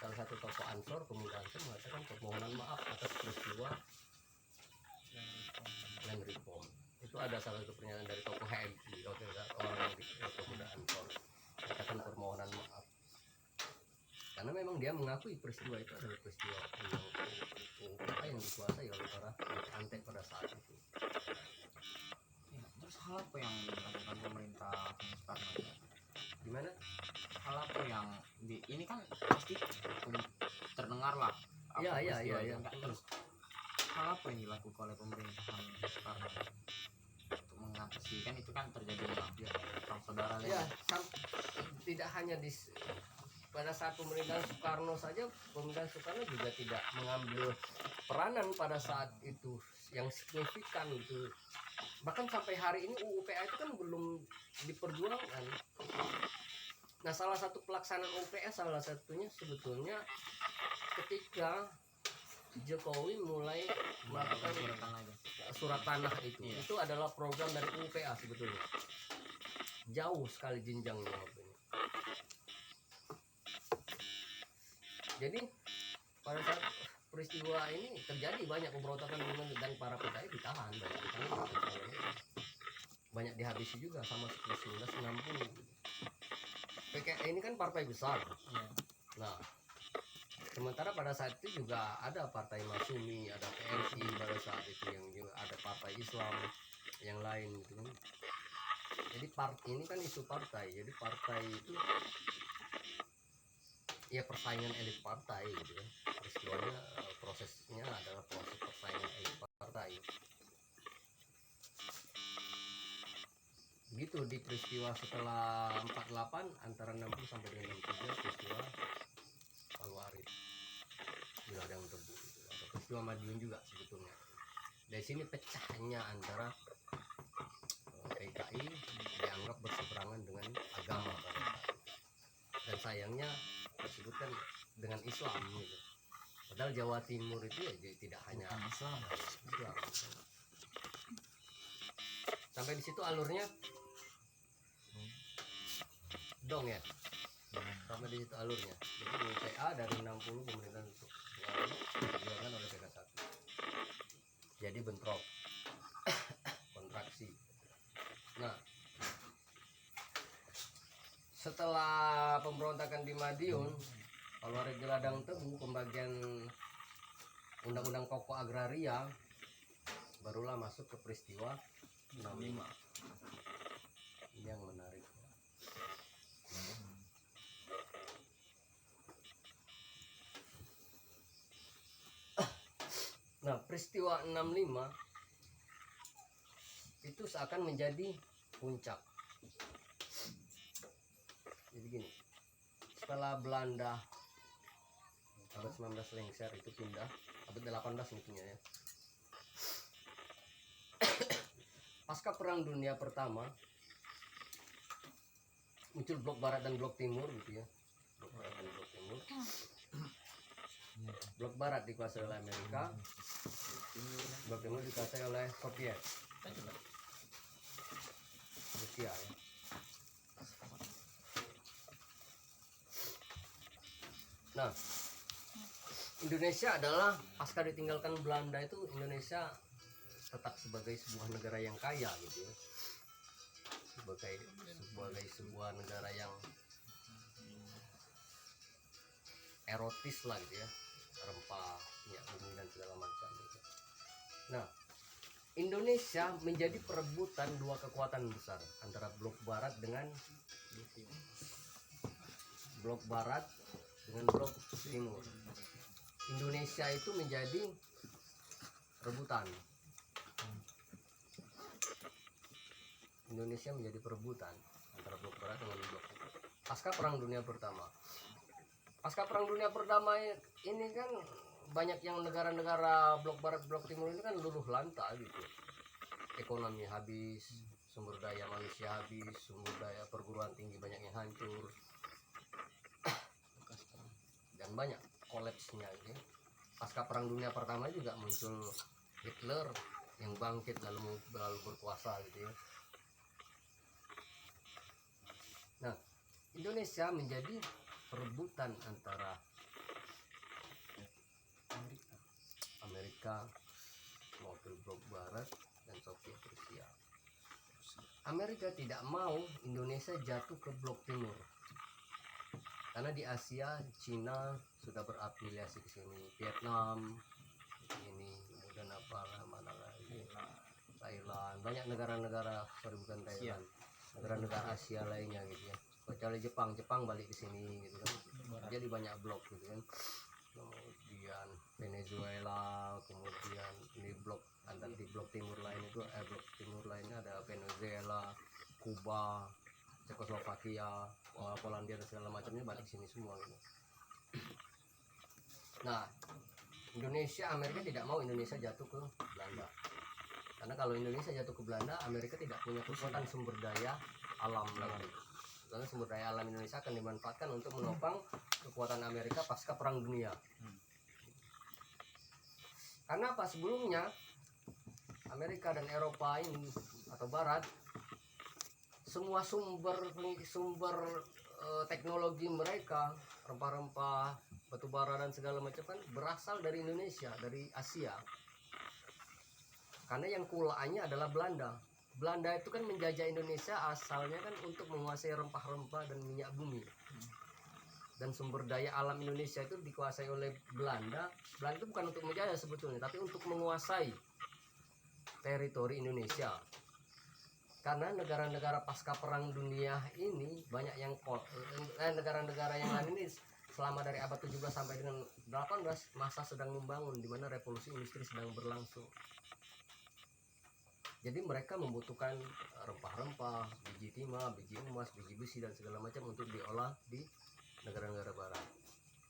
A: salah satu tokoh Ansor, pemuda Ansor, mengatakan permohonan maaf atas peristiwa Land Reform. Itu ada salah satu pernyataan dari tokoh HMI, orang pemuda Ansor, mengatakan permohonan maaf. Karena memang dia mengakui peristiwa itu adalah peristiwa yang dikuasai oleh para antek pada saat itu.
B: Ya, terus hal apa yang dilakukan pemerintah Soekarno?
A: Gimana?
B: Hal apa yang ini kan pasti terdengar lah apa
A: Iya.
B: peristiwa itu. Enggak, terus hal apa yang dilakukan oleh pemerintahan Soekarno untuk mengatasi, kan itu kan terjadi perang saudara
A: Ya,
B: kan?
A: tidak hanya pada saat pemerintahan Soekarno saja, pemerintahan Soekarno juga tidak mengambil peranan pada saat itu yang signifikan itu. Bahkan sampai hari ini UU PA itu kan belum diperjuangkan. Nah, salah satu pelaksanaan UU PA salah satunya sebetulnya ketika Jokowi mulai melakukan surat tanah itu.
B: Iya.
A: Itu adalah program dari UU PA sebetulnya. Jauh sekali jenjangnya waktu ini. Jadi pada saat peristiwa ini terjadi banyak pemberontakan dan para PKI ditahan, banyak dihabisi juga sama seperti 1960. PKI ini kan partai besar. Nah, sementara pada saat itu juga ada partai Masyumi, ada PNI pada saat itu, yang juga ada partai Islam yang lain gitu kan. Jadi ini kan isu partai. Jadi partai itu ya persaingan elit partai gitu ya. Peristiwanya prosesnya adalah proses persaingan elit partai. Begitu di peristiwa setelah 48 antara 60 sampai dengan 63 peristiwa Paluarit, Ladang Tebu gitu. Atau peristiwa Madiun juga sebetulnya. Dari sini pecahnya antara PKI dianggap berseberangan dengan agama pada saat itu. Dan sayangnya disebutkan dengan Islam gitu. Padahal Jawa Timur itu ya tidak hanya Islam. Sampai di situ alurnya dong ya. Sampai di situ alurnya. Jadi UPA dari 60 pemerintahan dijualkan oleh PK1. Jadi bentrok, kontraksi. Nah, setelah pemberontakan di Madiun, Paluarit di Ladang Tebu, pembagian undang-undang pokok agraria, barulah masuk ke peristiwa 65. Ini yang menarik. Nah, peristiwa 65 itu seakan menjadi puncak. Jadi gini, setelah Belanda abad 19 lengser itu pindah, abad 18 mungkinnya ya. Pasca Perang Dunia Pertama muncul blok barat dan blok timur gitu ya. Blok barat dan blok timur. Blok barat dikuasai oleh Amerika, blok timur dikuasai oleh Soviet, Rusia ya. Nah, Indonesia adalah pasca ditinggalkan Belanda itu, Indonesia tetap sebagai sebuah negara yang kaya gitu ya. Sebagai sebuah negara yang erotis lah gitu ya, rempah, minyak bumi dan segala macam gitu. Nah, Indonesia menjadi perebutan dua kekuatan besar antara blok barat dengan blok timur. Indonesia itu menjadi rebutan. Indonesia menjadi perebutan antara blok barat dengan blok timur. Pasca Perang Dunia Pertama. Pasca Perang Dunia Pertama ini kan banyak yang negara-negara blok barat, blok timur ini kan luluh lantak gitu. Ekonomi habis, sumber daya manusia habis, sumber daya perguruan tinggi banyak yang hancur. Dan banyak kolapsnya gitu ya. Pasca Perang Dunia Pertama juga muncul Hitler yang bangkit lalu berkuasa gitu ya. Nah, Indonesia menjadi perebutan antara Amerika maupun blok Barat dan Soviet Rusia. Amerika tidak mau Indonesia jatuh ke blok timur. Karena di Asia, Cina sudah berafiliasi ke sini, Vietnam, ini kemudian apa mana lagi, Thailand, banyak negara-negara, sorry bukan Thailand, negara-negara Asia lainnya gitu ya. Kecuali Jepang balik ke sini gitu kan. Jadi banyak blok gitu kan. Kemudian Venezuela, kemudian di blok antar di blok timur lain itu blok timur lainnya ada Venezuela, Kuba, Cekoslovakia, Polandia dan segala macamnya balik sini semua gitu. Nah, Indonesia, Amerika tidak mau Indonesia jatuh ke Belanda. Karena kalau Indonesia jatuh ke Belanda, Amerika tidak punya kekuatan sumber daya alam lagi. Karena sumber daya alam Indonesia akan dimanfaatkan untuk menopang kekuatan Amerika pasca Perang Dunia. Karena apa? Sebelumnya Amerika dan Eropa ini atau Barat, semua sumber teknologi mereka, rempah-rempah, batu bara dan segala macam kan berasal dari Indonesia, dari Asia. Karena yang kulaannya adalah Belanda. Belanda itu kan menjajah Indonesia asalnya kan untuk menguasai rempah-rempah dan minyak bumi. Dan sumber daya alam Indonesia itu dikuasai oleh Belanda. Belanda itu bukan untuk menjajah sebetulnya, tapi untuk menguasai teritori Indonesia. Karena negara-negara pasca Perang Dunia ini banyak yang negara-negara yang lain ini selama dari abad 17 sampai dengan 18 masa sedang membangun, di mana revolusi industri sedang berlangsung. Jadi mereka membutuhkan rempah-rempah, biji timah, biji emas, biji besi dan segala macam untuk diolah di negara-negara barat.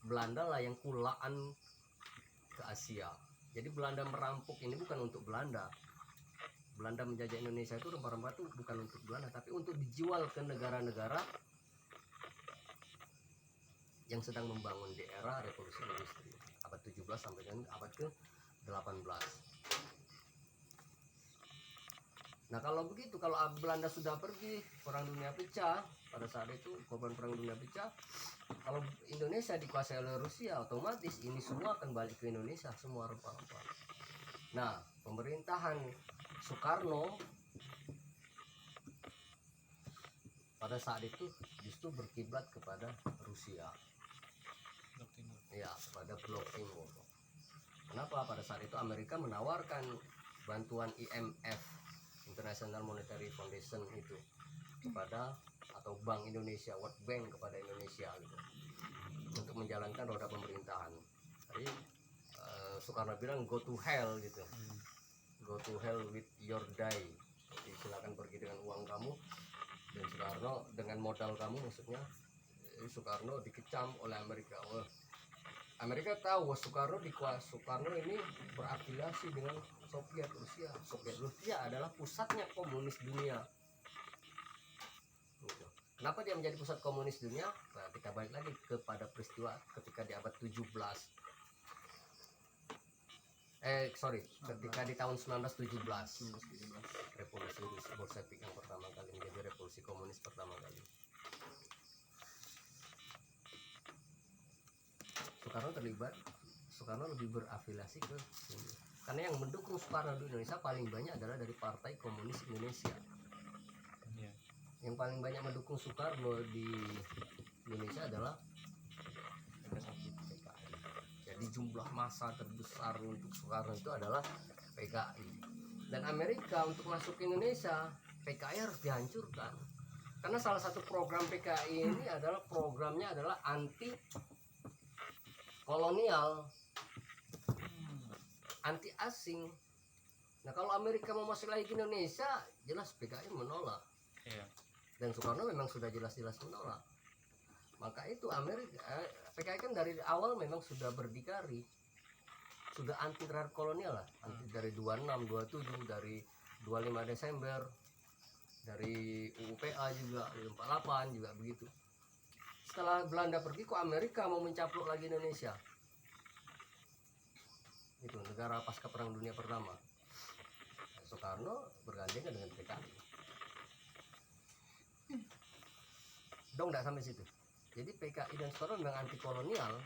A: Belanda lah yang kulaan ke Asia. Jadi Belanda merampok ini bukan untuk Belanda. Belanda menjajah Indonesia itu rempah-rempah itu bukan untuk Belanda, tapi untuk dijual ke negara-negara yang sedang membangun di era revolusi industri abad 17 sampai dengan abad ke-18. Nah kalau begitu, kalau Belanda sudah pergi, Perang Dunia pecah, pada saat itu korban Perang Dunia pecah, kalau Indonesia dikuasai oleh Rusia, otomatis ini semua akan balik ke Indonesia, semua rempah-rempah. Nah, pemerintahan Soekarno pada saat itu justru berkiblat kepada Rusia, ya, kepada blok timur. Kenapa? Pada saat itu Amerika menawarkan bantuan IMF, International Monetary Foundation itu kepada, atau Bank Indonesia, World Bank kepada Indonesia gitu, untuk menjalankan roda pemerintahan. Jadi Soekarno bilang go to hell gitu, go to hell with your die. Jadi silakan pergi dengan uang kamu. Dan Soekarno dengan modal kamu, maksudnya Soekarno dikecam oleh Amerika. Amerika tahu Soekarno ini berafiliasi dengan Soviet Rusia. Soviet Rusia adalah pusatnya komunis dunia. Gitu. Kenapa dia menjadi pusat komunis dunia? Nah, kita balik lagi kepada peristiwa ketika di abad 17. Ketika di tahun 1917 revolusi Bolshevik yang pertama kali menjadi revolusi komunis pertama kali. Soekarno terlibat, Soekarno lebih berafiliasi ke sini. Karena yang mendukung Soekarno di Indonesia paling banyak adalah dari Partai Komunis Indonesia. Yang paling banyak mendukung Soekarno di Indonesia adalah PKI. Jadi jumlah massa terbesar untuk Soekarno itu adalah PKI. Dan Amerika untuk masuk ke Indonesia, PKI harus dihancurkan. Karena salah satu program PKI ini adalah programnya adalah anti kolonial, anti asing. Nah kalau Amerika mau masuk lagi ke Indonesia, jelas PKI menolak. Dan Soekarno memang sudah jelas-jelas menolak. Maka itu PKI kan dari awal memang sudah berdikari, sudah anti terhadap kolonial lah, anti dari 26, 27, dari 25 Desember, dari UUPA juga, 48 juga begitu. Setelah Belanda pergi, kok Amerika mau mencaplok lagi Indonesia? negara pasca Perang Dunia Pertama. Soekarno bergandengan dengan PKI. Dong nggak sampai situ. Jadi PKI dan Soekarno memang anti kolonial,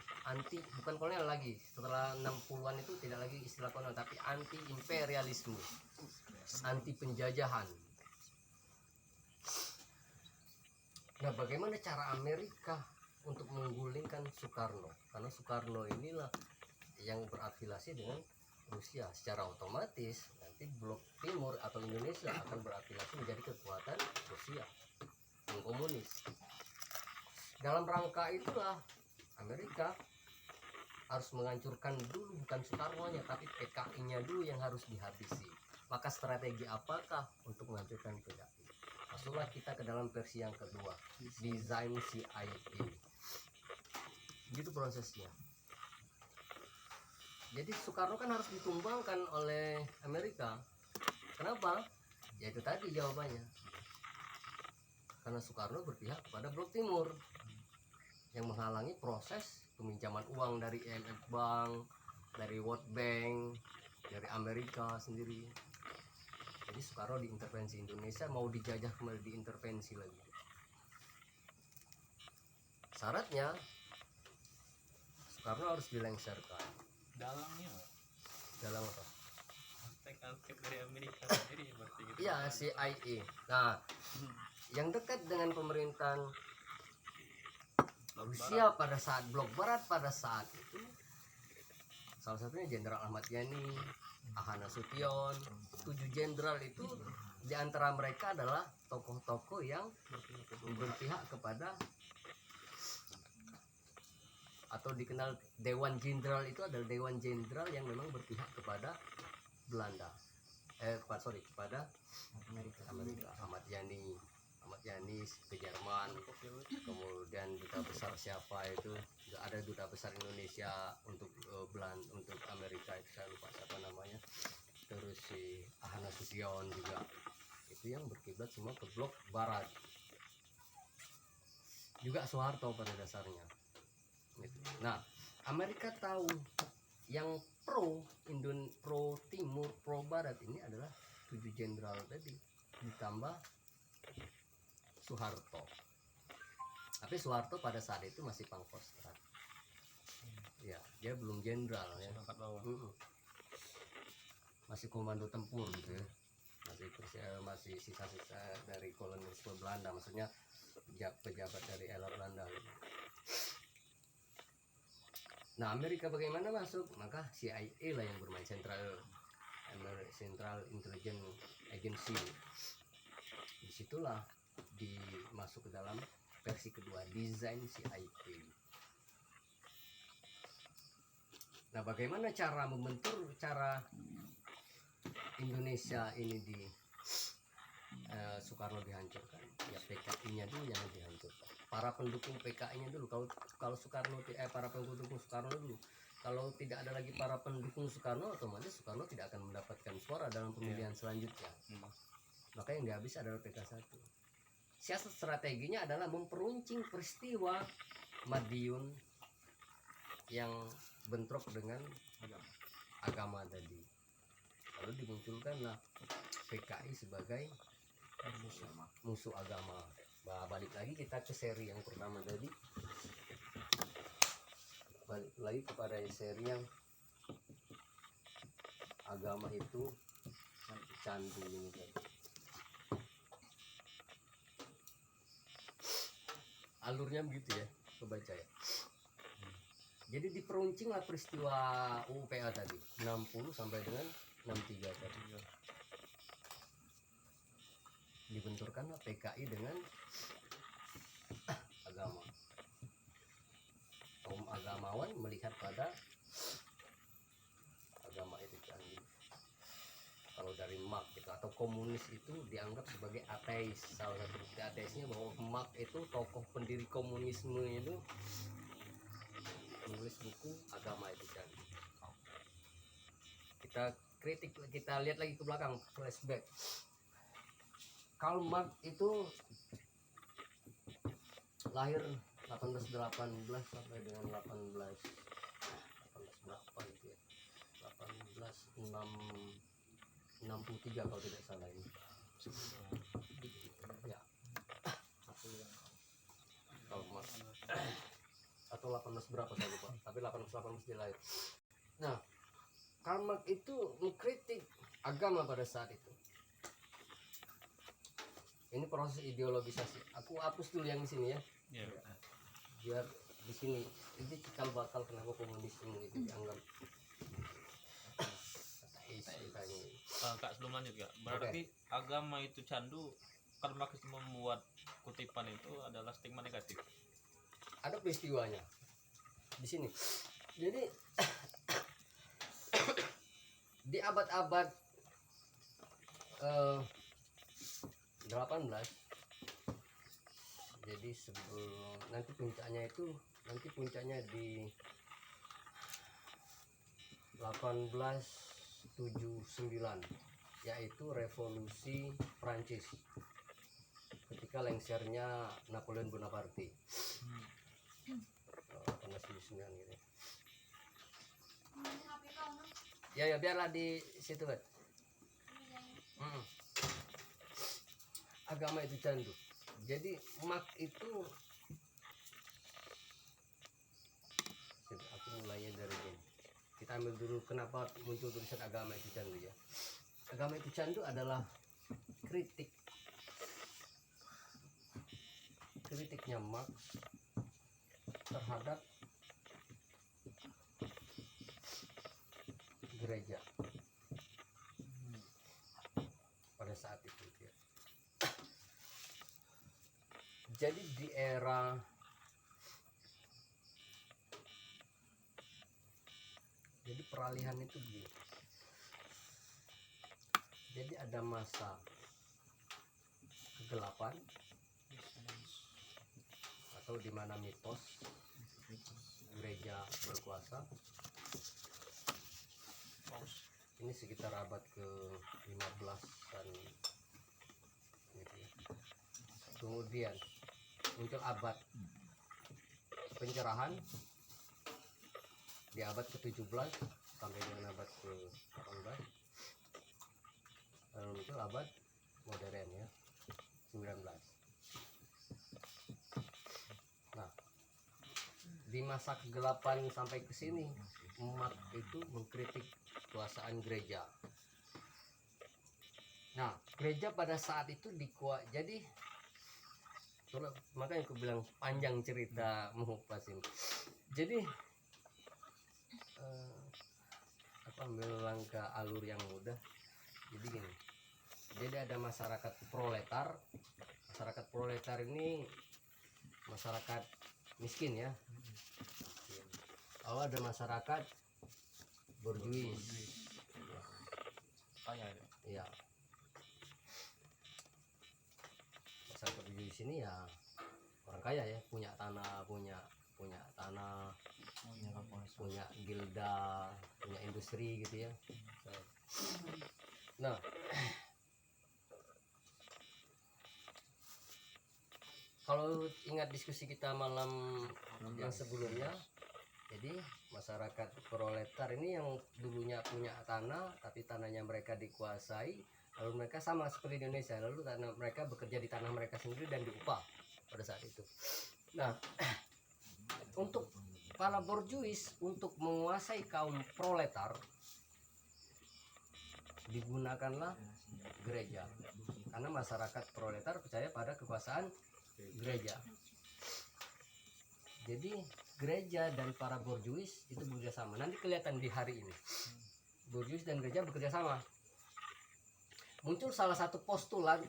A: bukan kolonial lagi. Setelah 60-an itu tidak lagi istilah kolonial, tapi anti imperialisme, anti penjajahan. Nah, bagaimana cara Amerika untuk menggulingkan Soekarno? Karena Soekarno inilah yang berafiliasi dengan Rusia, secara otomatis nanti blok timur atau Indonesia akan berafiliasi menjadi kekuatan Rusia yang komunis. Dalam rangka itulah Amerika harus menghancurkan dulu bukan Soekarno-nya tapi PKI-nya dulu yang harus dihabisi. Maka strategi apakah untuk menghancurkan PKI? Masuklah kita ke dalam versi yang kedua, desain CIA. Gitu prosesnya. Jadi Soekarno kan harus ditumbangkan oleh Amerika. Kenapa? Ya itu tadi jawabannya. Karena Soekarno berpihak pada blok timur yang menghalangi proses peminjaman uang dari IMF Bank, dari World Bank, dari Amerika sendiri. Jadi Soekarno diintervensi Indonesia, mau dijajah kembali diintervensi lagi. Syaratnya Soekarno harus dilengsarkan.
C: Dalangnya
A: Dalam apa?
C: antek dari Amerika sendiri berarti gitu.
A: Iya, CIA. Nah, yang dekat dengan pemerintahan Rusia pada saat blok barat pada saat itu salah satunya Jenderal Ahmad Yani, Ahana Sution, 7 jenderal itu di antara mereka adalah tokoh-tokoh yang berpihak kepada atau dikenal Dewan Jenderal. Itu adalah Dewan Jenderal yang memang berpihak kepada Belanda. Kepada Amerika. Ahmad Yani ke Jerman, kemudian duta besar siapa itu, ada duta besar Indonesia untuk Belanda, untuk Amerika itu saya lupa siapa namanya, terus si Ahana Sution juga, itu yang berkiblat semua ke blok barat, juga Soeharto pada dasarnya gitu. Nah, Amerika tahu yang pro timur, pro barat ini adalah 7 jenderal tadi ditambah Soeharto. Tapi Soeharto pada saat itu masih Pangkostrat. Ya, dia belum jenderal ya.
C: Angkat bawah.
A: Masih komando tempur gitu ya. Masih sisa-sisa dari kolonialisme Belanda, maksudnya pejabat dari era Belanda gitu. Nah, Amerika bagaimana masuk? Maka CIA lah yang bermain, Central Intelligence Agency. Disitulah dimasuk ke dalam versi kedua, desain CIA. Nah, bagaimana cara membentur, cara Indonesia ini di Soekarno dihancurkan? Ya PKI-nya dulu yang dihancurkan. Para pendukung PKI-nya dulu. Kalau Soekarno, para pendukung Soekarno dulu. Kalau tidak ada lagi para pendukung Soekarno, otomatis Soekarno tidak akan mendapatkan suara dalam pemilihan selanjutnya. Maka yang dihabis adalah PK1. Siasat strateginya adalah memperuncing peristiwa Madiun yang bentrok dengan agama tadi. Lalu dimunculkanlah PKI sebagai musuh agama. Balik lagi kita ke seri yang pertama tadi. Balik lagi kepada seri yang agama itu candu ini tadi. Alurnya begitu ya, kebaca ya. Jadi diperuncinglah peristiwa UPA tadi 60 sampai dengan 63 tadi. Dibenturkanlah PKI dengan agama. Kaum agamawan melihat pada agama itu canggih. Kalau dari Marx itu atau komunis itu dianggap sebagai ateis. Salah satu bukti ateisnya bahwa Marx itu tokoh pendiri komunisme itu menulis buku agama itu canggih. Kita lihat lagi ke belakang, flashback. Karl Marx itu lahir 1818 sampai dengan 18 berapa itu ya, 18 63 kalau tidak salah ini. Ya, kalau atau 18 berapa saya lupa, tapi 18 dia lahir. Nah, Karl Marx itu mengkritik agama pada saat itu. Ini proses ideologisasi. Aku hapus dulu yang di sini ya,
C: Ya.
A: biar di sini ini cikal bakal kenapa komunisme itu dianggap ateis katanya.
C: Kak, sebelum lanjut Kak, berarti agama itu candu, Karl Marx membuat kutipan itu adalah stigma negatif.
A: Ada peristiwanya di sini. Jadi di abad-abad 18, jadi sebelum nanti puncaknya di 1879, yaitu revolusi Prancis ketika lengsernya Napoleon Bonaparte. 1879 gitu. Ya biarlah di situ kan. Agama itu candu. Jadi Marx itu, aku mulainya dari ini. Kita ambil dulu kenapa muncul tulisan agama itu candu ya. Agama itu candu adalah kritiknya Marx terhadap gereja pada saat itu ya. Jadi di era peralihan itu begini. Jadi ada masa kegelapan atau di mana mitos gereja berkuasa. Ini sekitar abad ke-15-an gitu ya. Kemudian muncul abad pencerahan di abad ke-17 sampai dengan abad ke-18. Lalu muncul abad modern ya, 19. Nah, di masa kegelapan sampai ke sini umat itu mengkritik kekuasaan gereja. Nah, gereja pada saat itu jadi makanya aku bilang panjang cerita mengupas ini. Jadi ambil langkah alur yang mudah. Jadi gini. Jadi ada masyarakat proletar. Masyarakat proletar ini masyarakat miskin ya. Ada masyarakat borjuis.
C: Kaya
A: ya. Masyarakat borjuis ini ya orang kaya ya, punya tanah, punya gilda, punya industri gitu ya. Nah, kalau ingat diskusi kita malam yang sebelumnya, jadi masyarakat proletar ini yang dulunya punya tanah, tapi tanahnya mereka dikuasai, lalu mereka sama seperti Indonesia, lalu tanah mereka bekerja di tanah mereka sendiri dan diupah pada saat itu. Nah, untuk para borjuis untuk menguasai kaum proletar digunakanlah gereja, karena masyarakat proletar percaya pada kekuasaan gereja. Jadi gereja dan para borjuis itu bekerja sama. Nanti kelihatan di hari ini borjuis dan gereja bekerja sama. Muncul salah satu postulat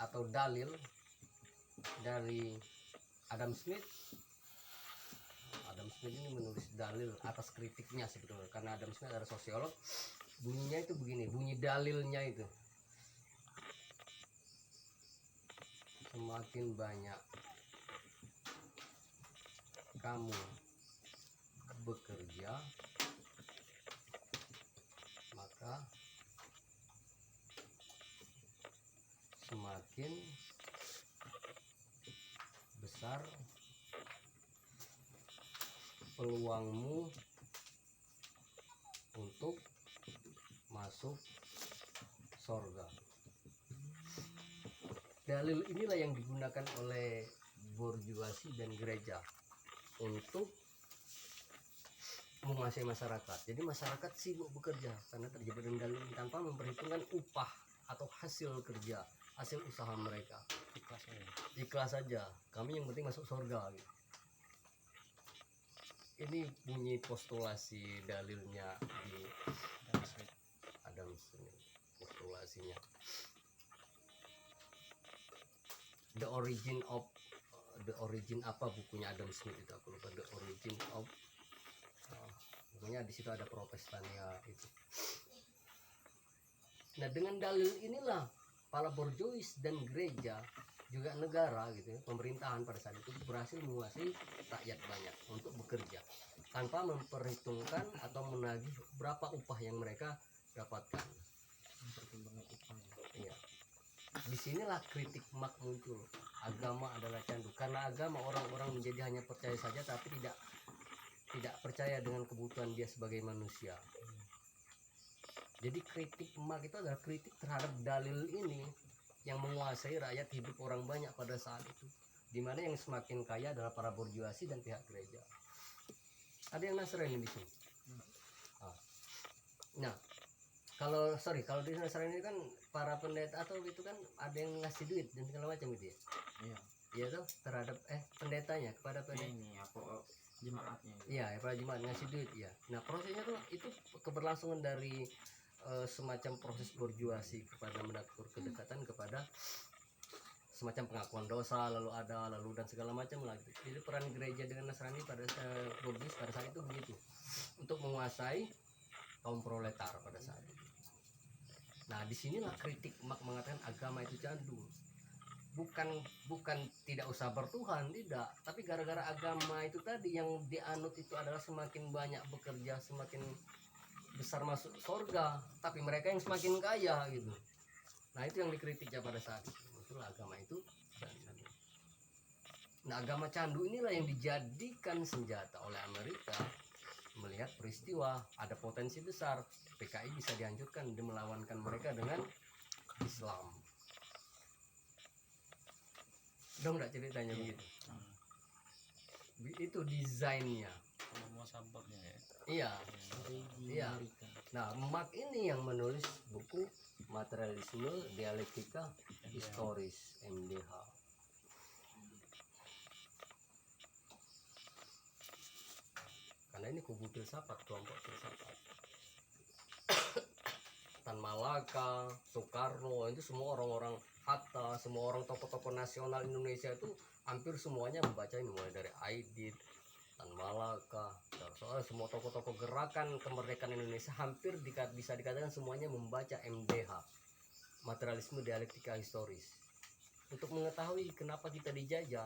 A: atau dalil dari Adam Smith. Adam Smith ini menulis dalil atas kritiknya sebetulnya, karena Adam Smith adalah sosiolog. Bunyinya itu begini, bunyi dalilnya itu: semakin banyak kamu bekerja, maka semakin besar peluangmu untuk masuk sorga. Dalil inilah yang digunakan oleh borjuasi dan gereja untuk menguasai masyarakat. Jadi masyarakat sibuk bekerja karena terjebak dengan dalil tanpa memperhitungkan upah atau hasil kerja, hasil usaha mereka. Ikhlas saja. Kami yang penting masuk surga. Gitu. Ini bunyi postulasi dalilnya di Adam Smith. Postulasinya. The origin apa bukunya Adam Smith itu aku lupa. The origin of pokoknya di situ ada Protestania itu. Nah dengan dalil inilah para borjuis dan gereja juga negara gitu ya, pemerintahan pada saat itu berhasil menguasai rakyat banyak untuk bekerja tanpa memperhitungkan atau menagih berapa upah yang mereka dapatkan.
B: Pertimbangan upah ya.
A: Iya. Disinilah kritik Marx muncul. Agama adalah candu. Karena agama orang-orang menjadi hanya percaya saja tapi tidak percaya dengan kebutuhan dia sebagai manusia. Jadi kritik Marx itu adalah kritik terhadap dalil ini yang menguasai rakyat hidup orang banyak pada saat itu. Dimana yang semakin kaya adalah para borjuasi dan pihak gereja. Ada yang Nasrani di sini. Nah, kalau di Nasrani kan para pendeta atau itu kan ada yang ngasih duit dan segala macam gitu ya.
B: Iya.
A: Iya tuh terhadap pendetanya kepada pendeta.
B: Ini apa jemaatnya.
A: Iya, para jemaat ngasih duit ya. Nah, prosesnya tuh itu keberlangsungan dari semacam proses borjuasi kepada mengatur kedekatan kepada semacam pengakuan dosa lalu dan segala macam lagi. Jadi peran gereja dengan Nasrani pada borjuis pada saat itu begitu untuk menguasai kaum proletar pada saat itu. Nah disinilah kritik Marx mengatakan agama itu candu. Bukan tidak usah bertuhan, tidak, tapi gara-gara agama itu tadi yang dianut itu adalah semakin banyak bekerja semakin besar masuk surga, tapi mereka yang semakin kaya gitu. Nah itu yang dikritiknya pada saat itu. Itulah agama itu candu. Nah agama candu inilah yang dijadikan senjata oleh Amerika melihat peristiwa ada potensi besar PKI bisa dihancurkan dan melawankan mereka dengan Islam. Dong nggak ceritanya begitu? Itu desainnya.
C: Mau sabarnya ya.
A: Iya. Iya. Nah, Marx ini yang menulis buku Materialisme Dialektika Historis MDH. Karena ini kubu filsafat, kelompok filsafat. Tan Malaka, Soekarno, itu semua orang-orang Hatta, semua orang tokoh-tokoh nasional Indonesia itu hampir semuanya membaca ini, mulai dari Aidit, Tan Malaka, soal semua tokoh-tokoh gerakan kemerdekaan Indonesia hampir bisa dikatakan semuanya membaca MDH, Materialisme Dialektika Historis, untuk mengetahui kenapa kita dijajah,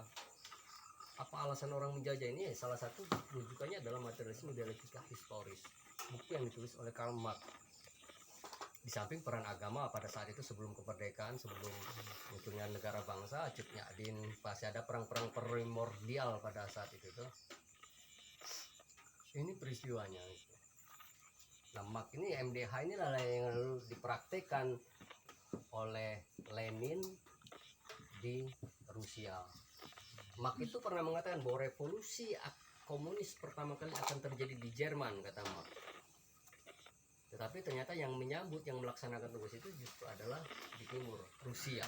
A: apa alasan orang menjajah ini. Salah satu rujukannya adalah Materialisme Dialektika Historis, buku yang ditulis oleh Karl Marx. Di samping peran agama pada saat itu sebelum kemerdekaan, sebelum munculnya negara bangsa, Cut Nyak Dien, pasti ada perang-perang primordial pada saat itu tuh. Ini peristiwanya. Nah, Marx ini MDH inilah yang lalu dipraktekkan oleh Lenin di Rusia. Marx itu pernah mengatakan bahwa revolusi komunis pertama kali akan terjadi di Jerman, kata Marx. Tetapi ternyata yang menyambut, yang melaksanakan tugas itu justru adalah di timur, Rusia.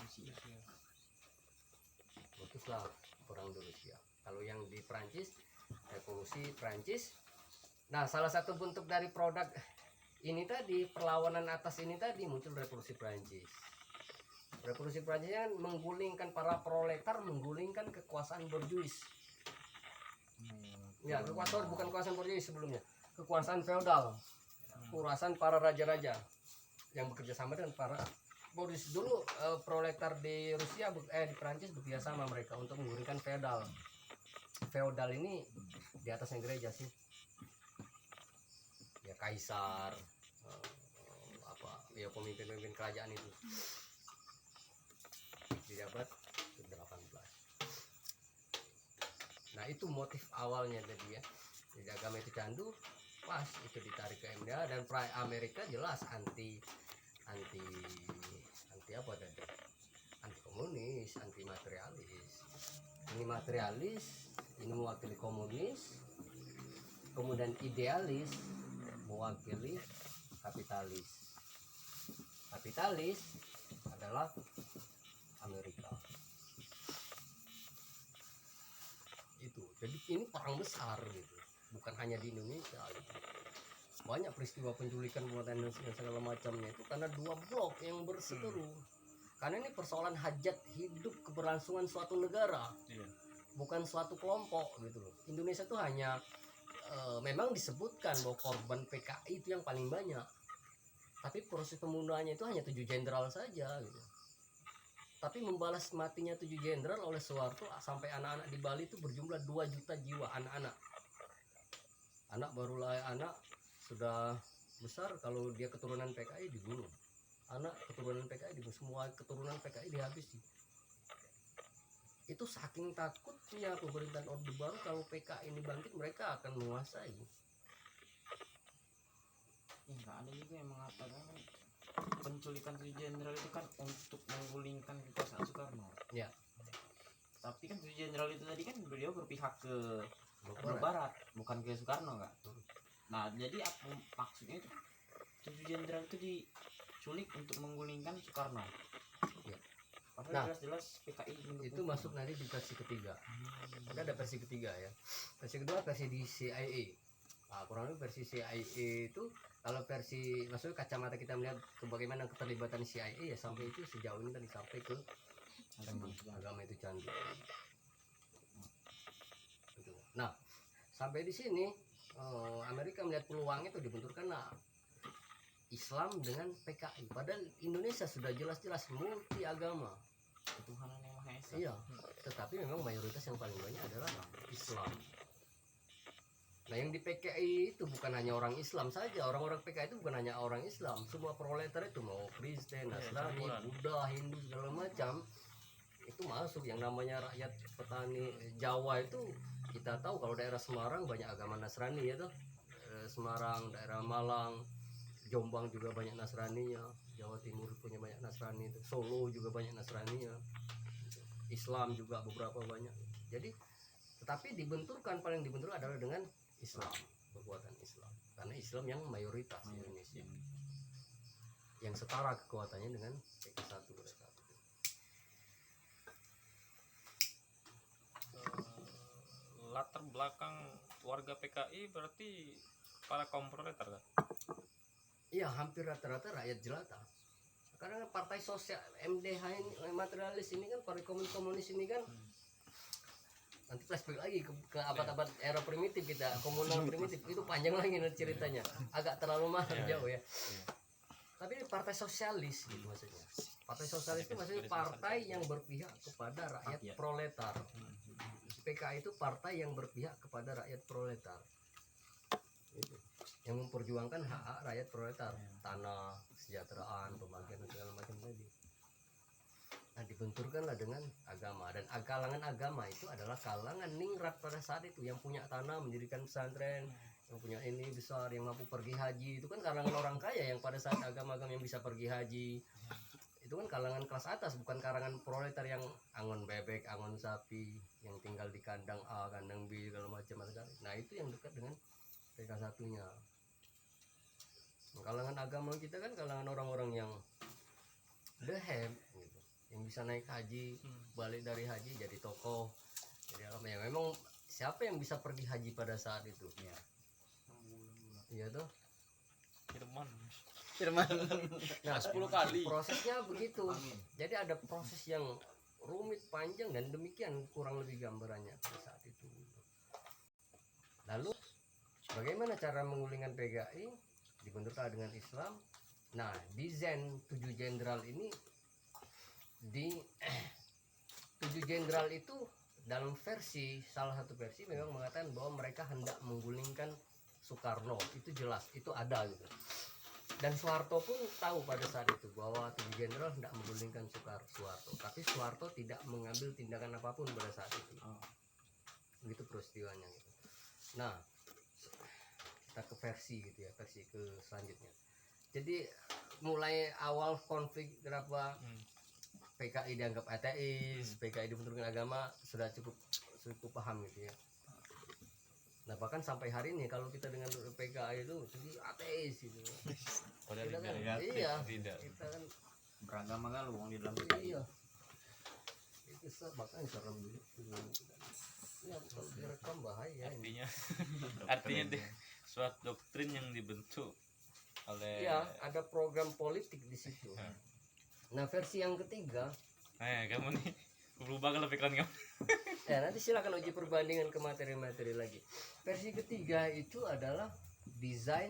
A: Putuslah perang di Rusia. Kalau yang di Prancis, revolusi Prancis. Nah, salah satu bentuk dari produk ini tadi, perlawanan atas ini tadi, muncul revolusi Prancis. Revolusi Prancis kan menggulingkan para proletar, menggulingkan kekuasaan borjuis. Ya, kekuasaan bukan kekuasaan borjuis sebelumnya, kekuasaan feodal. Kurasan para raja-raja yang bekerja sama dengan para borjuis. Dulu proletar di Rusia di Prancis bekerja sama mereka untuk menggulingkan feodal. Feodal ini di atasnya gereja sih. Ya kaisar, ya pemimpin-pemimpin kerajaan itu. Dijabat ke-18. Nah, itu motif awalnya tadi ya. Jadi agama itu candu. pas itu ditarik ke MDA, dan Amerika jelas anti anti anti apa tadi, anti komunis, anti materialis. Ini materialis, ini mewakili komunis, kemudian idealis mewakili kapitalis. Kapitalis adalah Amerika. Itu jadi ini perang besar gitu, bukan hanya di Indonesia gitu. Banyak peristiwa penculikan, pembuatan dan segala macamnya itu karena dua blok yang berseteru. Karena ini persoalan hajat hidup keberlangsungan suatu negara,
C: Iya.
A: bukan suatu kelompok gitu loh. Indonesia tuh hanya memang disebutkan bahwa korban PKI itu yang paling banyak, tapi proses pembunuhannya itu hanya 7 jenderal saja gitu. Tapi membalas matinya 7 jenderal oleh Soeharto sampai anak-anak di Bali itu berjumlah 2 juta jiwa, anak-anak. Anak baru lahir, anak sudah besar, kalau dia keturunan PKI dibunuh. Anak keturunan PKI dibunuh, semua keturunan PKI dihabisi. Itu saking takutnya pemerintahan Orde Baru kalau PKI ini bangkit, mereka akan menguasai.
B: Enggak ada juga yang mengatakan penculikan 7 jenderal itu kan untuk menggulingkan kekuasaan Soekarno.
A: Ya.
B: Tapi kan 7 jenderal itu tadi kan beliau berpihak ke
A: Barat.
B: Barat, bukan ke Soekarno kan. Nah, jadi apa maksudnya itu 7 jenderal itu diculik untuk menggulingkan Soekarno.
A: Ya.
B: Padahal
A: Nah,
B: jelas-jelas PKI mendukung.
A: Itu masuk nanti di versi ketiga. Ada versi ketiga ya. Versi kedua versi di CIA. Nah, kurang lebih versi CIA itu, kalau versi maksudnya kacamata kita melihat ke bagaimana keterlibatan CIA ya, sampai itu sejauh ini tadi sampai ke agama itu candu. Gitu. Nah, sampai di sini Amerika melihat peluang itu dibenturkanlah Islam dengan PKI. Padahal Indonesia sudah jelas-jelas multi agama.
B: Ketuhanan yang Maha Esa.
A: Iya, tetapi memang mayoritas yang paling banyak adalah Islam. Nah, yang di PKI itu bukan hanya orang Islam saja, orang-orang PKI itu bukan hanya orang Islam, semua proletar itu mau Kristen, Nasrani,
C: campuran.
A: Buddha, Hindu segala macam itu masuk. Yang namanya rakyat petani Jawa itu kita tahu kalau daerah Semarang banyak agama Nasrani ya tuh. Semarang, daerah Malang, Jombang juga banyak Nasraninya, Jawa Timur punya banyak Nasrani itu, Solo juga banyak Nasraninya, Islam juga beberapa banyak. Jadi tetapi dibenturkan, paling dibentur adalah dengan Islam, kekuatan Islam, karena Islam yang mayoritas di Indonesia, yang setara kekuatannya dengan PK1 mereka.
C: Latar belakang warga PKI berarti para kaum proletar kan?
A: Iya, hampir rata-rata rakyat jelata. Karena partai sosial MDH ini, materialis ini kan, partai komunis ini kan, nanti flashback lagi ke abad-abad era primitif kita, komunal primitif, itu panjang lagi nanti ceritanya, agak terlalu mahal jauh ya. Tapi ini partai sosialis gitu maksudnya. Partai sosialis itu maksudnya partai yang berpihak kepada rakyat proletar. PKI itu partai yang berpihak kepada rakyat proletar. Itu. Yang memperjuangkan hak-hak rakyat proletar, tanah, kesejahteraan, pembagian dan segala macam tadi. Nah, dibenturkanlah dengan agama, dan kalangan agama itu adalah kalangan ningrat pada saat itu, yang punya tanah mendirikan pesantren, yang punya ini besar, yang mampu pergi haji. Itu kan kalangan orang kaya yang pada saat agama-agama yang bisa pergi haji. Itu kan kalangan kelas atas, bukan kalangan proletar yang angon bebek, angon sapi, yang tinggal di kandang A, kandang B, segala macam sekali. Nah, itu yang dekat dengan PK1-nya. Kalangan agama kita kan kalangan orang-orang yang dehem gitu, yang bisa naik haji, balik dari haji jadi tokoh, jadi apa ya, memang siapa yang bisa pergi haji pada saat itu ya, iya tuh.
C: Firman
A: Nah,
C: 10 kali.
A: prosesnya begitu. Jadi ada proses yang rumit, panjang, dan demikian kurang lebih gambarannya pada saat itu. Lalu bagaimana cara menggulingkan PKI? Dibenturkan dengan Islam. Nah, di Zen 7 jenderal ini, di 7 jenderal itu dalam versi, salah satu versi memang mengatakan bahwa mereka hendak menggulingkan Soekarno. Itu jelas, itu ada gitu. Dan Soeharto pun tahu pada saat itu bahwa 7 jenderal hendak menggulingkan Soeharto. Tapi Soeharto tidak mengambil tindakan apapun pada saat itu. Begitu peristiwanya gitu. Nah, kita ke versi gitu ya, versi ke selanjutnya. Jadi mulai awal konflik kenapa PKI dianggap ateis, PKI dibenturkan agama sudah cukup paham gitu ya. Nah bahkan sampai hari ini kalau kita dengan PKI itu jadi ateis gitu.
C: Padahal
A: Kita kan,
C: tidak,
A: iya,
C: tidak.
A: kita kan
B: beragama galau wong di dalam PKI.
A: iya. Itu makanya serem dulu. Ya kalau direkam bahaya ini.
C: Artinya suatu doktrin yang dibentuk oleh
A: Iya, ada program politik di situ. Nah versi yang ketiga,
C: kamu nih berubah kalau pikiran kamu.
A: ya nanti silakan uji perbandingan ke materi-materi lagi. Versi ketiga itu adalah desain.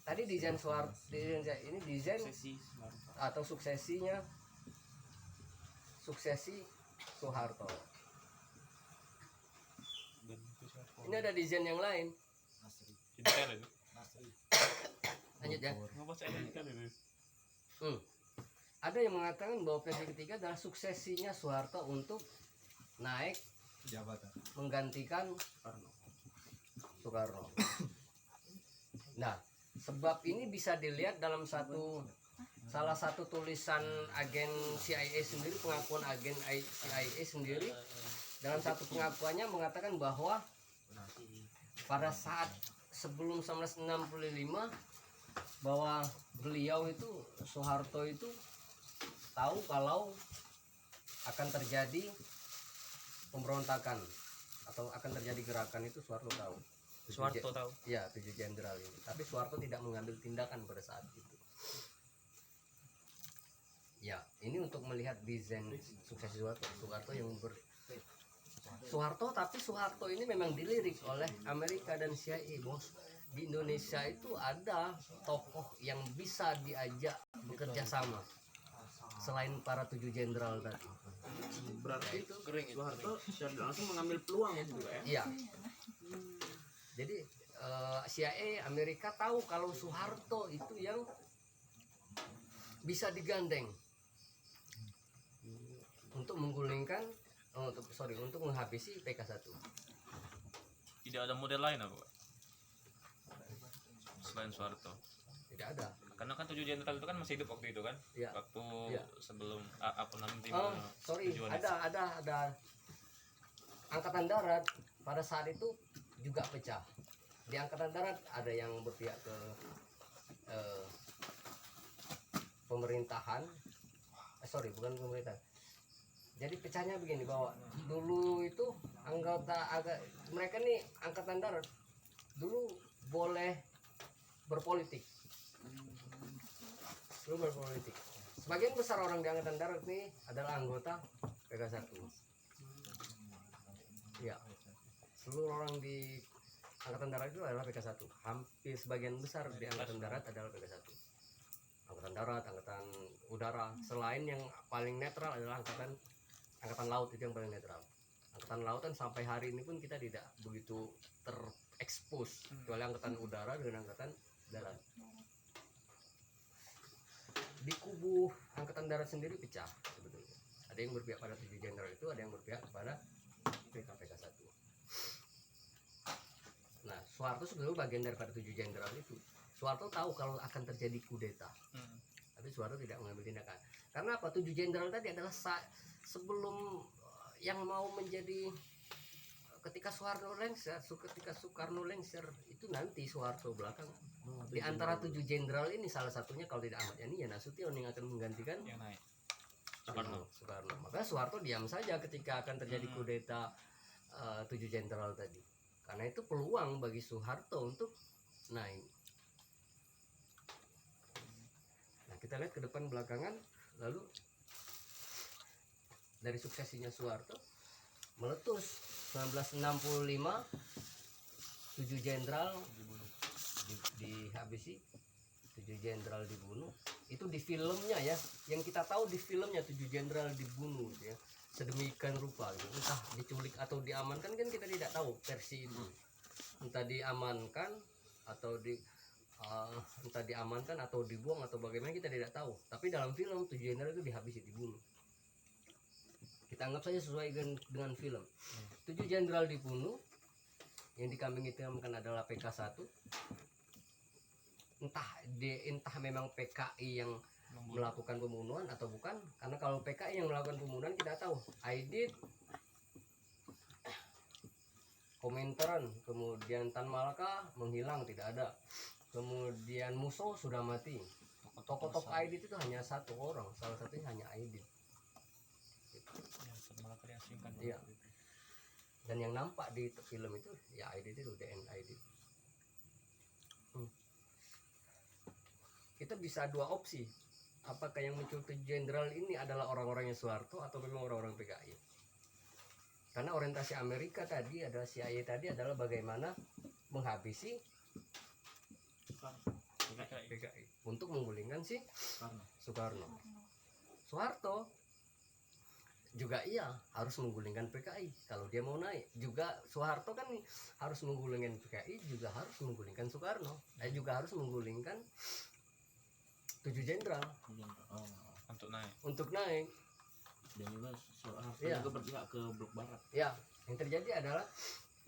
A: Tadi desain Soeharto, ini desain atau suksesi Soeharto. Ini ada desain yang lain. Lanjut ya. Ada yang mengatakan bahwa versi ketiga adalah suksesinya Soeharto untuk naik
D: Jabatan.
A: menggantikan Soekarno. Nah, sebab ini bisa dilihat dalam salah satu tulisan agen CIA sendiri, pengakuan agen CIA sendiri. Dalam satu pengakuannya mengatakan bahwa pada saat sebelum 1965 bahwa beliau itu Soeharto itu tahu kalau akan terjadi pemberontakan atau akan terjadi gerakan itu Soeharto tahu.
C: Soeharto tahu.
A: Ya, 7 jenderal ini. Tapi Soeharto tidak mengambil tindakan pada saat itu. Ya, ini untuk melihat desain sukses Soeharto yang tapi Soeharto ini memang dilirik oleh Amerika dan CIA, bos. Di Indonesia itu ada tokoh yang bisa diajak bekerja sama selain para 7 jenderal tadi.
B: Berarti itu Soeharto secara langsung mengambil peluang itu ya.
A: Iya. Jadi CIA Amerika tahu kalau Soeharto itu yang bisa digandeng untuk menggulingkan untuk menghabisi PK1.
C: Tidak ada model lain apa, Pak? Selain Soeharto.
A: Tidak ada.
C: Karena kan 7 jenderal itu kan masih hidup waktu itu kan?
A: Iya.
C: Waktu
A: Iya.
C: sebelum apa namanya
A: Ada angkatan darat pada saat itu juga pecah. Di angkatan darat ada yang berpihak ke pemerintahan. Bukan pemerintahan. Jadi pecahnya begini, bahwa dulu itu mereka nih angkatan darat dulu boleh berpolitik. Sebagian besar orang di angkatan darat nih adalah anggota PK1. Ya, seluruh orang di angkatan darat itu adalah PK1. Hampir sebagian besar di angkatan darat adalah PK1. Angkatan darat, angkatan udara. Selain yang paling netral adalah angkatan laut, itu yang paling netral. Angkatan lautan sampai hari ini pun kita tidak begitu terekspos, kecuali angkatan udara dengan angkatan darat. Di kubu angkatan darat sendiri pecah sebetulnya. Ada yang berpihak pada 7 jenderal itu, ada yang berpihak kepada PK1. Nah, Soeharto sebetulnya bagian daripada 7 jenderal itu. Soeharto tahu kalau akan terjadi kudeta, tapi Soeharto tidak mengambil tindakan. Karena apa? 7 jenderal tadi adalah sebelum yang mau menjadi ketika Soekarno lengser itu nanti Soeharto belakang. Di antara 7 jenderal ini salah satunya kalau tidak Ahmad Yani ya Nasution yang akan menggantikan
C: yang naik.
A: Soekarno. Maka Soeharto diam saja ketika akan terjadi kudeta 7 jenderal tadi. Karena itu peluang bagi Soeharto untuk naik. Nah, kita lihat ke depan belakangan, lalu dari suksesinya Soeharto meletus 1965, 7 jenderal dihabisi, 7 jenderal dibunuh. Itu di filmnya ya, yang kita tahu di filmnya 7 jenderal dibunuh ya, sedemikian rupa gitu. Entah diculik atau diamankan kan kita tidak tahu versi itu. Entah diamankan atau entah diamankan atau dibuang atau bagaimana kita tidak tahu. Tapi dalam film 7 jenderal itu dihabisi, dibunuh. Kita anggap saja sesuai dengan film. 7 jenderal dibunuh, yang dikambing hitamkan adalah PK1. entah memang PKI yang melakukan pembunuhan atau bukan, karena kalau PKI yang melakukan pembunuhan kita tahu Aidit, Komenteran, kemudian Tan Malaka menghilang tidak ada, kemudian Muso sudah mati. Tokoh-tokoh Aidit itu hanya satu orang, salah satunya hanya Aidit. Iya. Dan yang nampak di film itu ya Aidit itu, DN Aidit. Kita bisa dua opsi, apakah yang muncul ke jenderal ini adalah orang-orangnya Soeharto atau memang orang-orang PKI. Karena orientasi Amerika tadi adalah CIA tadi adalah bagaimana menghabisi PKI untuk menggulingkan si Soekarno. Soeharto juga iya harus menggulingkan PKI kalau dia mau naik. Juga Soeharto kan harus menggulingkan PKI, juga harus menggulingkan Soekarno. Juga harus menggulingkan 7 jenderal untuk naik.
B: Dan juga Soeharto
A: Iya.
B: juga berpihak ke blok barat.
A: Ya, yang terjadi adalah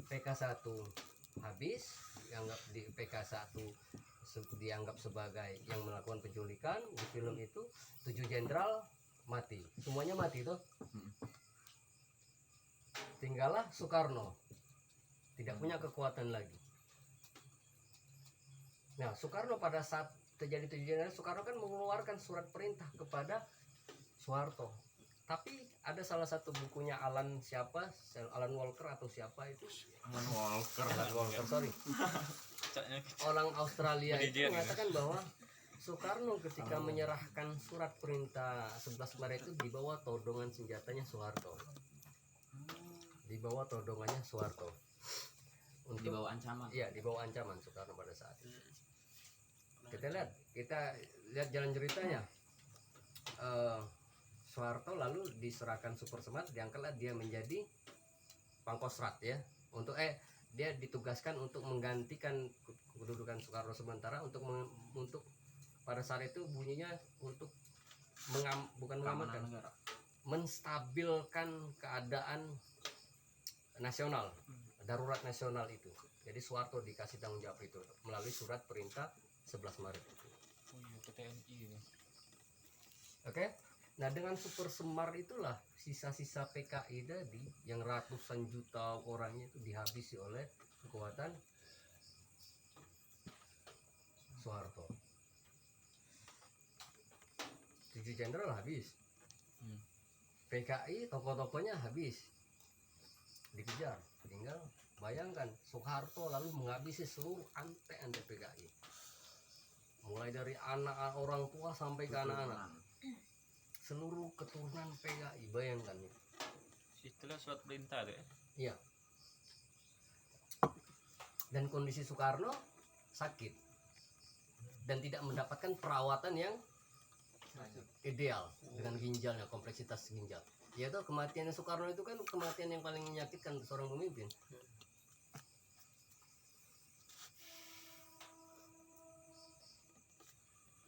A: PK1 habis, dianggap di PK1 dianggap sebagai yang melakukan penculikan. Di film itu 7 jenderal mati, semuanya mati tuh. Tinggallah Soekarno, tidak punya kekuatan lagi. Nah, Soekarno pada saat terjadi 7 jenderal, Soekarno kan mengeluarkan surat perintah kepada Soeharto. Tapi ada salah satu bukunya Alan Walker atau siapa itu? Alan Walker, sorry. Orang Australia itu mengatakan bahwa Soekarno ketika menyerahkan surat perintah 11 Maret itu di bawah todongan senjatanya Soeharto. Di bawah todongannya Soeharto.
B: Di bawah ancaman.
A: Iya, di bawah ancaman Soekarno pada saat itu. Kita lihat jalan ceritanya. Soeharto lalu diserahkan Super Semar, diangkatlah dia menjadi Pangkostrat ya. Dia ditugaskan untuk menggantikan kedudukan Soekarno sementara untuk pada saat itu bunyinya untuk bukan mengamankan, menstabilkan keadaan nasional, darurat nasional itu. Jadi Soeharto dikasih tanggung jawab itu melalui surat perintah 11 Maret itu. Oke. Nah, dengan Super Semar itulah sisa-sisa PKI tadi yang ratusan juta orangnya itu dihabisi oleh kekuatan Soeharto. 7 jenderal habis. PKI tokoh-tokohnya habis. Dikejar. Tinggal bayangkan Soeharto lalu menghabisi seluruh ante-ante PKI. Mulai dari anak orang tua sampai ke anak-anak. Seluruh keturunan PKI, bayangkan nih.
C: Istilah surat perintah deh.
A: Iya. Dan kondisi Soekarno sakit dan tidak mendapatkan perawatan yang ideal dengan ginjalnya, kompleksitas ginjal. Ya tuh kematian Soekarno itu kan kematian yang paling menyakitkan untuk seorang pemimpin.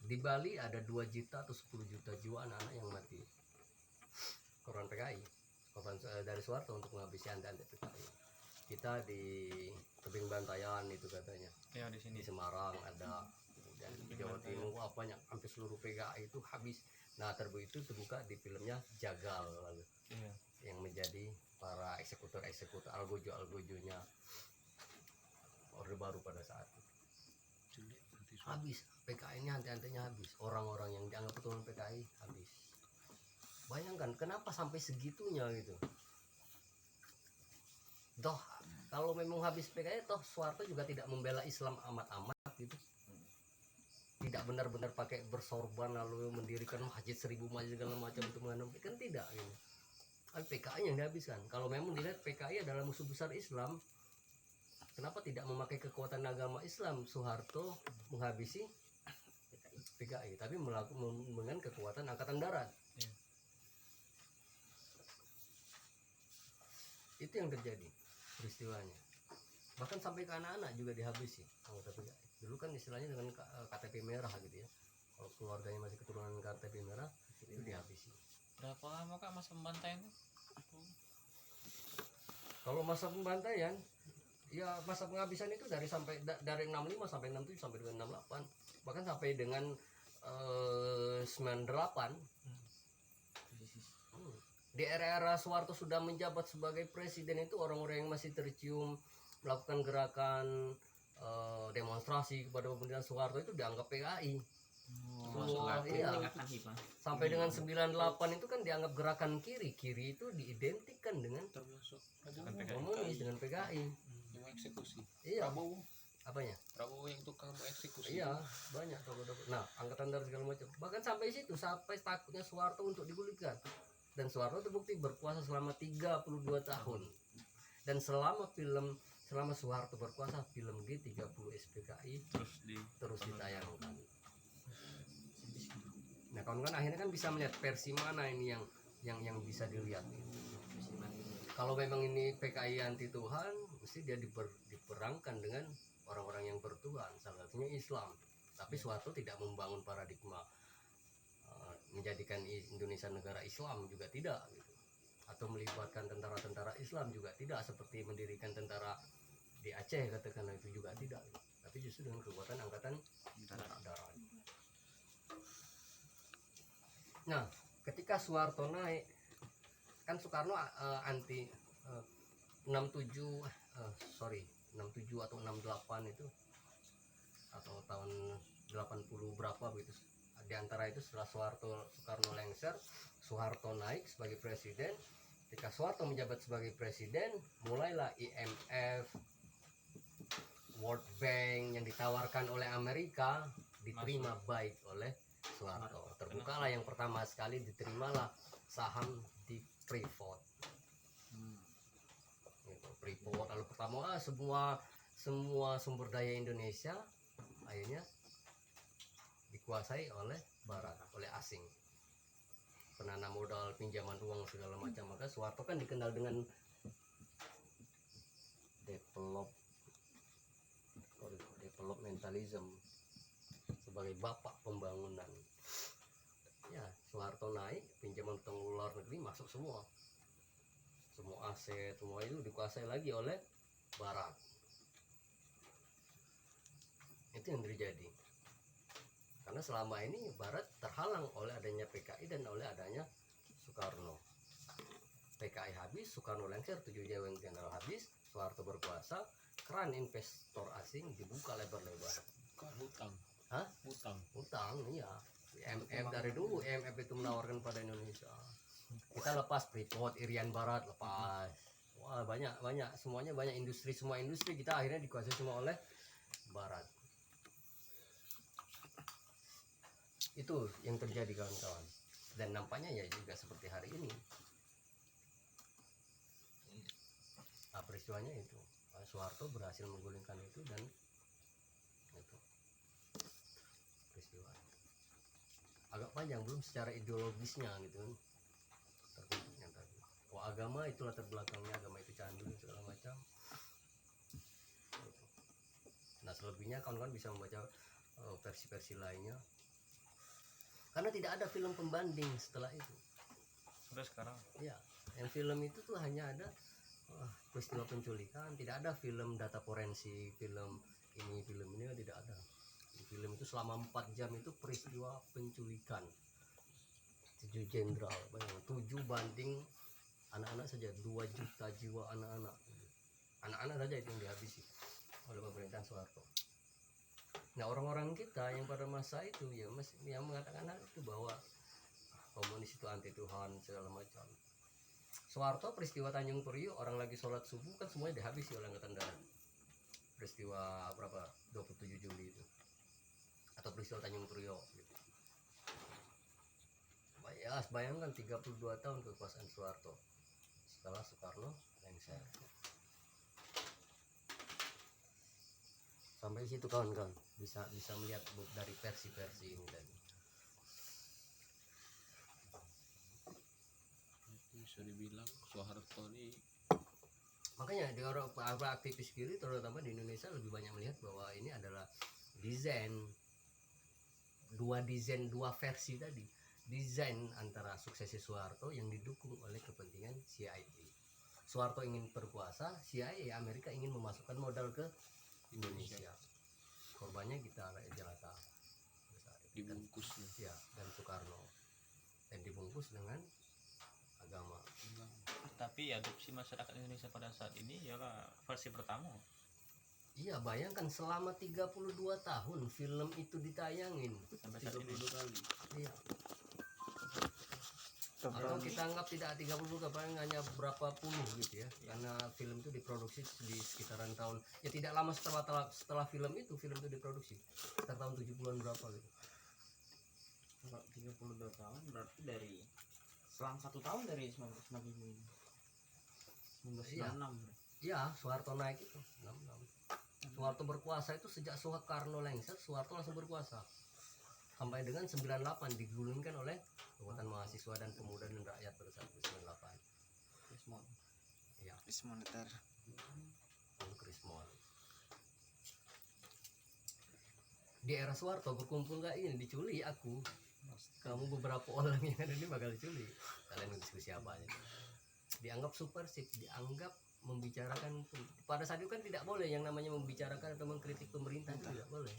A: Di Bali ada 2 juta atau 10 juta jiwa anak-anak yang mati korban PKI, korban dari Soeharto untuk menghabisi ante-ante PKI. Kita di Tebing Bantayan itu katanya.
C: Ya di sini.
A: Di Semarang ada, dan di Jawa Timur banyak, hampir seluruh PKI itu habis. Nah, itu terbuka di filmnya Jagal lalu.
C: Iya.
A: Yang menjadi para eksekutor algojo-algojonya Orde Baru pada saat itu. Habis PKI-nya, ante-antenya habis, orang-orang yang dianggap keturunan PKI habis. Bayangkan kenapa sampai segitunya gitu. Toh kalau memang habis PKI, toh Soeharto juga tidak membela Islam amat-amat gitu. Tidak benar-benar pakai bersorban lalu mendirikan masjid 1000 masjid segala macam untuk menganut, kan tidak gitu. Tapi PKI yang dihabiskan. Kalau memang dilihat PKI adalah musuh besar Islam, kenapa tidak memakai kekuatan agama Islam Soeharto menghabisi PKI, tapi melakukan dengan kekuatan angkatan darat.
C: Ya.
A: Itu yang terjadi peristiwanya. Bahkan sampai ke anak-anak juga dihabisi anggota PKI. Dulu kan istilahnya dengan KTP merah gitu ya. Kalau keluarganya masih keturunan KTP merah itu dihabisi.
C: Berapa lama Kak masa pembantaian itu?
A: Kalau masa pembantaian Ya masa penghabisan itu dari dari 65 sampai 67 sampai dengan 68, bahkan sampai dengan 98. Di era-era Soeharto sudah menjabat sebagai presiden itu orang-orang yang masih tercium melakukan gerakan demonstrasi kepada pemerintahan Soeharto itu dianggap PKI. Semua, iya.
B: Tingkatan hibah.
A: Sampai dengan 98 itu kan dianggap gerakan kiri. Kiri itu diidentikan dengan
D: termasuk
A: komunis, dengan PKI.
D: yang eksekusi.
A: Iya.
D: Prabowo
A: Apanya?
D: Prabowo yang tukang eksekusi.
A: Iya, banyak tokoh-tokoh. Nah, angkatan darat segala macam. Bahkan sampai situ, sampai takutnya Soeharto untuk digulingkan. Dan Soeharto terbukti berkuasa selama 32 tahun. Dan selama Soeharto berkuasa, film G30 SPKI terus ditayangkan. Nah, kawan-kawan akhirnya kan bisa melihat versi mana ini yang bisa dilihat. Kalau memang ini PKI anti Tuhan, mesti dia diperangkan dengan orang-orang yang bertuhan, salah satunya Islam. Tapi Soeharto tidak membangun paradigma menjadikan Indonesia negara Islam, juga tidak gitu. Atau melibatkan tentara-tentara Islam juga tidak, seperti mendirikan tentara di Aceh katakanlah, itu juga tidak gitu. Tapi justru dengan kekuatan angkatan darat. Nah, ketika Soeharto naik, kan Soekarno anti 67 atau 68 itu, atau tahun 80 berapa gitu. Di antara itu setelah Soekarno lengser, Soeharto naik sebagai presiden. Ketika Soeharto menjabat sebagai presiden, mulailah IMF, World Bank yang ditawarkan oleh Amerika diterima baik oleh Soeharto. Terbukalah yang pertama sekali, diterimalah saham di Freeport. Gitu, Freeport lalu pertama semua sumber daya Indonesia akhirnya dikuasai oleh Barat, oleh asing. Penanam modal, pinjaman uang segala macam. Maka Soeharto kan dikenal dengan developmentalism, sebagai bapak pembangunan. Ya, Soeharto naik, pinjaman utang luar negeri masuk semua aset, semua itu dikuasai lagi oleh Barat. Itu yang terjadi. Karena selama ini Barat terhalang oleh adanya PKI dan oleh adanya Soekarno. PKI habis, Soekarno lengser, 7 Dewan Jenderal habis, Soeharto berkuasa, keran investor asing dibuka lebar-lebar.
D: Kan hutang.
A: Hah?
D: Hutang.
A: Iya. IMF dari dulu, IMF itu menawarkan pada Indonesia. Kita lepas Freeport, Irian Barat lepas. Wah, banyak semuanya, banyak industri, semua industri kita akhirnya dikuasai semua oleh Barat. Itu yang terjadi, kawan-kawan. Dan nampaknya ya juga seperti hari ini. Nah, peristiwanya itu Soeharto berhasil menggulingkan itu, dan itu peristiwa agak panjang, belum secara ideologisnya gitu kan. Terbentuknya tadi. Oh, agama itu latar belakangnya, agama itu candu dan segala macam. Nah, selebihnya kawan-kawan bisa membaca versi-versi lainnya. Karena tidak ada film pembanding setelah itu.
C: Sudah sekarang.
A: Ya, yang film itu tuh hanya ada peristiwa penculikan, tidak ada film data forensik, film ini tidak ada. Di film itu selama 4 jam itu peristiwa penculikan 7 jenderal, bayangin 7 banding anak-anak saja, 2 juta jiwa anak-anak saja itu yang dihabisi oleh pemerintahan Soeharto. Nah, orang-orang kita yang pada masa itu yang mengatakan itu bahwa komunis itu anti Tuhan segala macam. Soeharto peristiwa Tanjung Priok, orang lagi sholat subuh kan semuanya dihabisi oleh angkatan darat. Peristiwa berapa? 27 Juli itu. Atau peristiwa Tanjung Priok gitu. Ya, bayangkan 32 tahun kekuasaan Soeharto setelah Soekarno lengser. Sampai situ kawan-kawan bisa melihat dari versi-versi ini tadi.
D: Bisa dibilang Soeharto ini,
A: Makanya di orang aktivis kiri terutama di Indonesia lebih banyak melihat bahwa ini adalah dua versi tadi, desain antara suksesi Soeharto yang didukung oleh kepentingan CIT. Soeharto ingin berkuasa, CIA Amerika ingin memasukkan modal ke Indonesia. Korbannya kita rakyat jelata
D: Dibungkus.
A: ya, dan Soekarno, dan dibungkus dengan agama.
C: Tapi adopsi masyarakat Indonesia pada saat ini ya versi pertama.
A: Iya, bayangkan selama 32 tahun film itu ditayangin
C: Sampai saat ini.
A: 32 kali. Iya. Atau
E: Tonton
A: kita anggap tidak 30 ke paling hanya berapa puluh gitu ya. Karena film itu diproduksi di sekitaran tahun, ya tidak lama setelah film itu diproduksi. Sekitar tahun 70-an berapa gitu.
B: Kalau 32 tahun berarti dari selang 1 tahun dari 1995 ini. 1996.
A: Iya, Soeharto naik itu 66. Soeharto berkuasa itu sejak Soekarno lengser, Soeharto langsung berkuasa. Sampai dengan 98 digulingkan oleh kekuatan mahasiswa dan pemuda dan rakyat pada saat itu 98.
B: Krismon.
A: Iya,
E: moneter.
A: Krismon. Di era Soeharto berkumpul kayak ini, diculik aku. Kamu beberapa orang yang ada ini bakal diculik. Kalian diskusi apa aja. Dianggap subversif, dianggap membicarakan, pada saat itu kan tidak boleh yang namanya membicarakan atau mengkritik pemerintah, itu tidak boleh.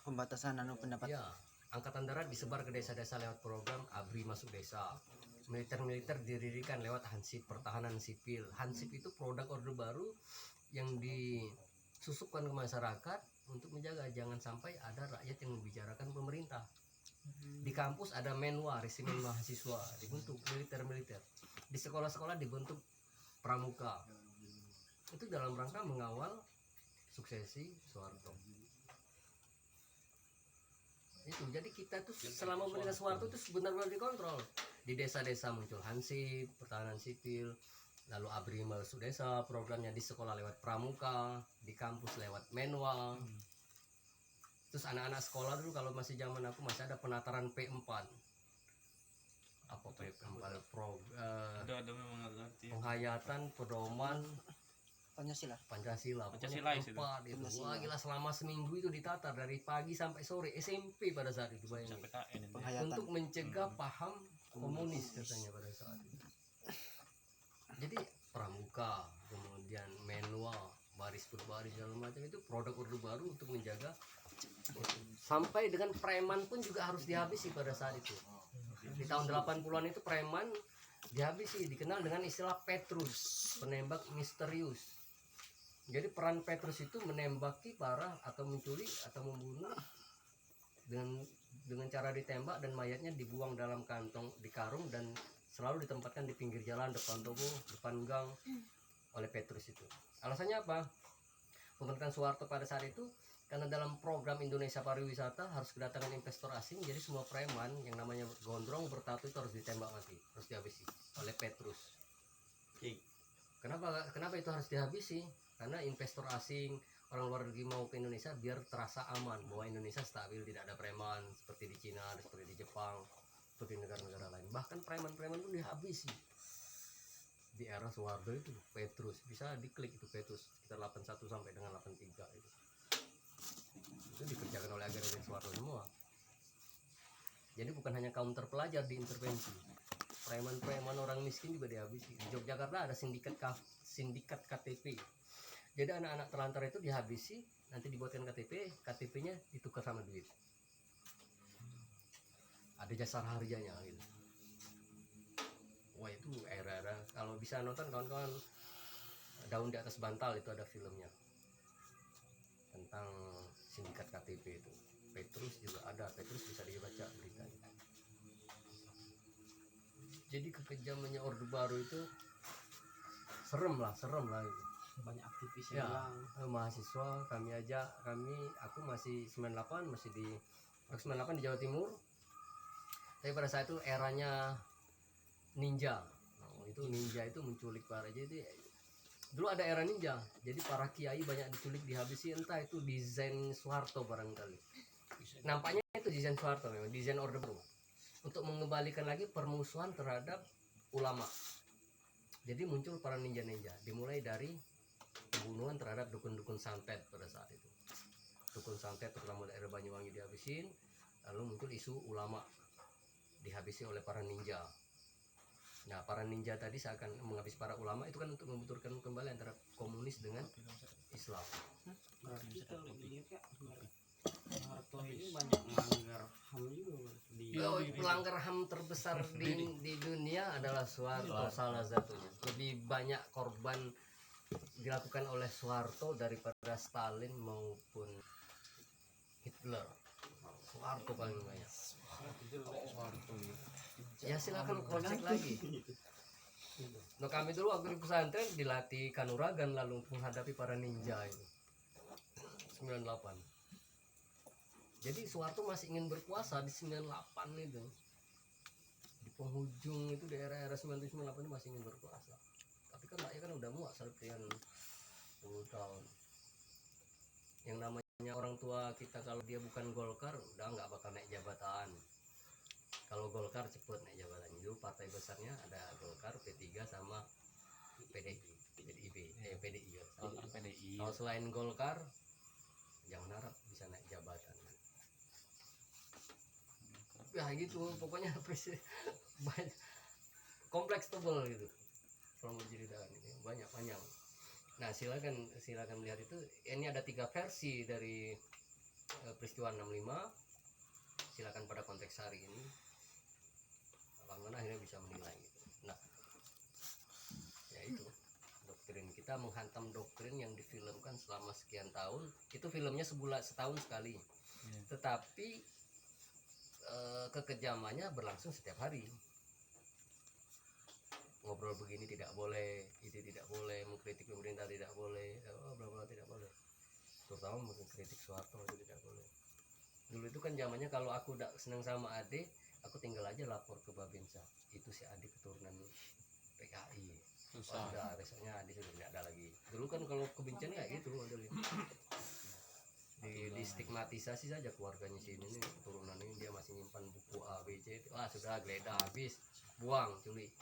E: Pembatasan pendapat.
A: Ya, angkatan darat disebar ke desa-desa lewat program ABRI masuk desa. Militer didirikan lewat Hansip, pertahanan sipil. Hansip itu produk Orde Baru yang disusupkan ke masyarakat untuk menjaga jangan sampai ada rakyat yang membicarakan pemerintah. Di kampus ada Menwa, resimen mahasiswa, dibentuk militer. Di sekolah-sekolah dibentuk pramuka. Itu dalam rangka mengawal suksesi Soeharto. Itu jadi kita tuh selama pemerintahan Soeharto itu benar-benar dikontrol. Di desa-desa muncul Hansip, pertahanan sipil, lalu ABRI masuk desa, programnya di sekolah lewat pramuka, di kampus lewat Menwa. Terus anak-anak sekolah dulu kalau masih zaman aku masih ada penataran P4. Apa P4?
C: Ada memang nggak ngerti.
A: Penghayatan pedoman
E: Pancasila.
A: Pancasila.
C: Pancasila
A: Pokoknya
C: itu.
A: P4 itu.
E: Pancasila.
A: Wah gila, selama seminggu itu ditatar dari pagi sampai sore, SMP pada saat itu, bayangin.
C: Sampai KN itu.
E: Penghayatan.
A: Untuk mencegah paham komunis katanya pada saat itu. Jadi pramuka, kemudian Menwa, baris per baris segala macam itu produk Orde Baru untuk menjaga. Sampai dengan preman pun juga harus dihabisi pada saat itu. Di tahun 80-an itu preman dihabisi, dikenal dengan istilah Petrus, penembak misterius. Jadi peran Petrus itu menembaki parah atau menculik atau membunuh dengan cara ditembak dan mayatnya dibuang dalam kantong di karung dan selalu ditempatkan di pinggir jalan, depan toko, depan gang oleh Petrus itu. Alasannya apa? Pemerintahan Soeharto pada saat itu karena dalam program Indonesia Pariwisata harus kedatangan investor asing, jadi semua preman yang namanya gondrong bertato itu harus ditembak mati, harus dihabisi oleh Petrus. Kenapa itu harus dihabisi? Karena investor asing, orang luar negeri mau ke Indonesia biar terasa aman bahwa Indonesia stabil, tidak ada preman seperti di Cina, seperti di Jepang, seperti negara-negara lain. Bahkan preman-preman itu dihabisi. Di era Soeharto itu Petrus, bisa diklik itu Petrus sekitar 81 sampai dengan 83 itu dikerjakan oleh agen-agen Soeharto semua. Jadi bukan hanya kaum terpelajar diintervensi, preman-preman orang miskin juga dihabisi. Di Yogyakarta ada sindikat KTP. Jadi anak-anak terlantar itu dihabisi, nanti dibuatkan KTP-nya ditukar sama duit. Ada jasar harganya gitu. Wah itu era-era, kalau bisa nonton kawan-kawan, Daun di Atas Bantal itu ada filmnya tentang sindikat KTP itu. Petrus juga ada, Petrus bisa dibaca beritanya. Jadi kekejamannya Orde Baru itu serem lah itu.
B: Banyak aktivis
A: Ya,
B: yang
A: mahasiswa aku masih 98, masih di 98 di Jawa Timur. Tapi pada saat itu eranya ninja. Itu ninja itu menculik para, jadi dulu ada era ninja, jadi para kiai banyak diculik, dihabisi, entah itu desain Soeharto barangkali. Nampaknya itu desain Soeharto, memang desain Orde Baru untuk mengembalikan lagi permusuhan terhadap ulama. Jadi muncul para ninja-ninja, dimulai dari pembunuhan terhadap dukun-dukun santet pada saat itu. Dukun santet terutama daerah Banyuwangi dihabisin, lalu muncul isu ulama dihabisi oleh para ninja. Nah, para ninja tadi seakan menghabis para ulama itu kan untuk membenturkan kembali antara komunis dengan Islam.
B: Soeharto ini banyak melanggar HAM juga di
A: Pelanggar HAM terbesar di dunia adalah Soeharto salah satunya. Lebih banyak korban dilakukan oleh Soeharto daripada Stalin maupun Hitler. Soeharto paling banyak. Ya silakan cross-check lagi. Nah, kami dulu waktu di pesantren dilatih kanuragan lalu menghadapi para ninja itu. 98. Jadi Soeharto masih ingin berkuasa di 98 itu. Di penghujung itu di era-era 98 itu masih ingin berkuasa. Tapi kan rakyat kan udah muak sekian 10 tahun. Yang namanya orang tua kita kalau dia bukan Golkar udah nggak bakal naik jabatan. Kalau Golkar cepet naik jabatan. Dulu partai besarnya ada Golkar, P3 sama PDI, PDI ya.
C: PDI.
A: Kalau selain Golkar jangan harap bisa naik jabatan. Ya gitu pokoknya banyak kompleks tebel gitu kalau mau ceritakan ini banyak panjang. Nah silakan melihat itu. Ini ada 3 versi dari peristiwa 65. Silakan pada konteks hari ini bagaimana akhirnya bisa menilai gitu. Nah ya itu doktrin kita menghantam doktrin yang difilmkan selama sekian tahun. Itu filmnya setahun sekali. Tetapi kekejamannya berlangsung setiap hari. Ngobrol begini tidak boleh, itu tidak boleh, mengkritik pemerintah tidak boleh, bla bla tidak boleh. Terutama mengkritik Soeharto itu tidak boleh. Dulu itu kan zamannya kalau aku udah seneng sama adik, aku tinggal aja lapor ke Babinsa. Itu si adik keturunan PKI.
C: Susah.
A: Udah besoknya adik sudah tidak ada lagi. Dulu kan kalau kebencian kayak gitu ada di stigmatisasi saja keluarganya sini nih keturunan ini dia masih nyimpan buku A B C. Wah sudah geledah habis buang culik.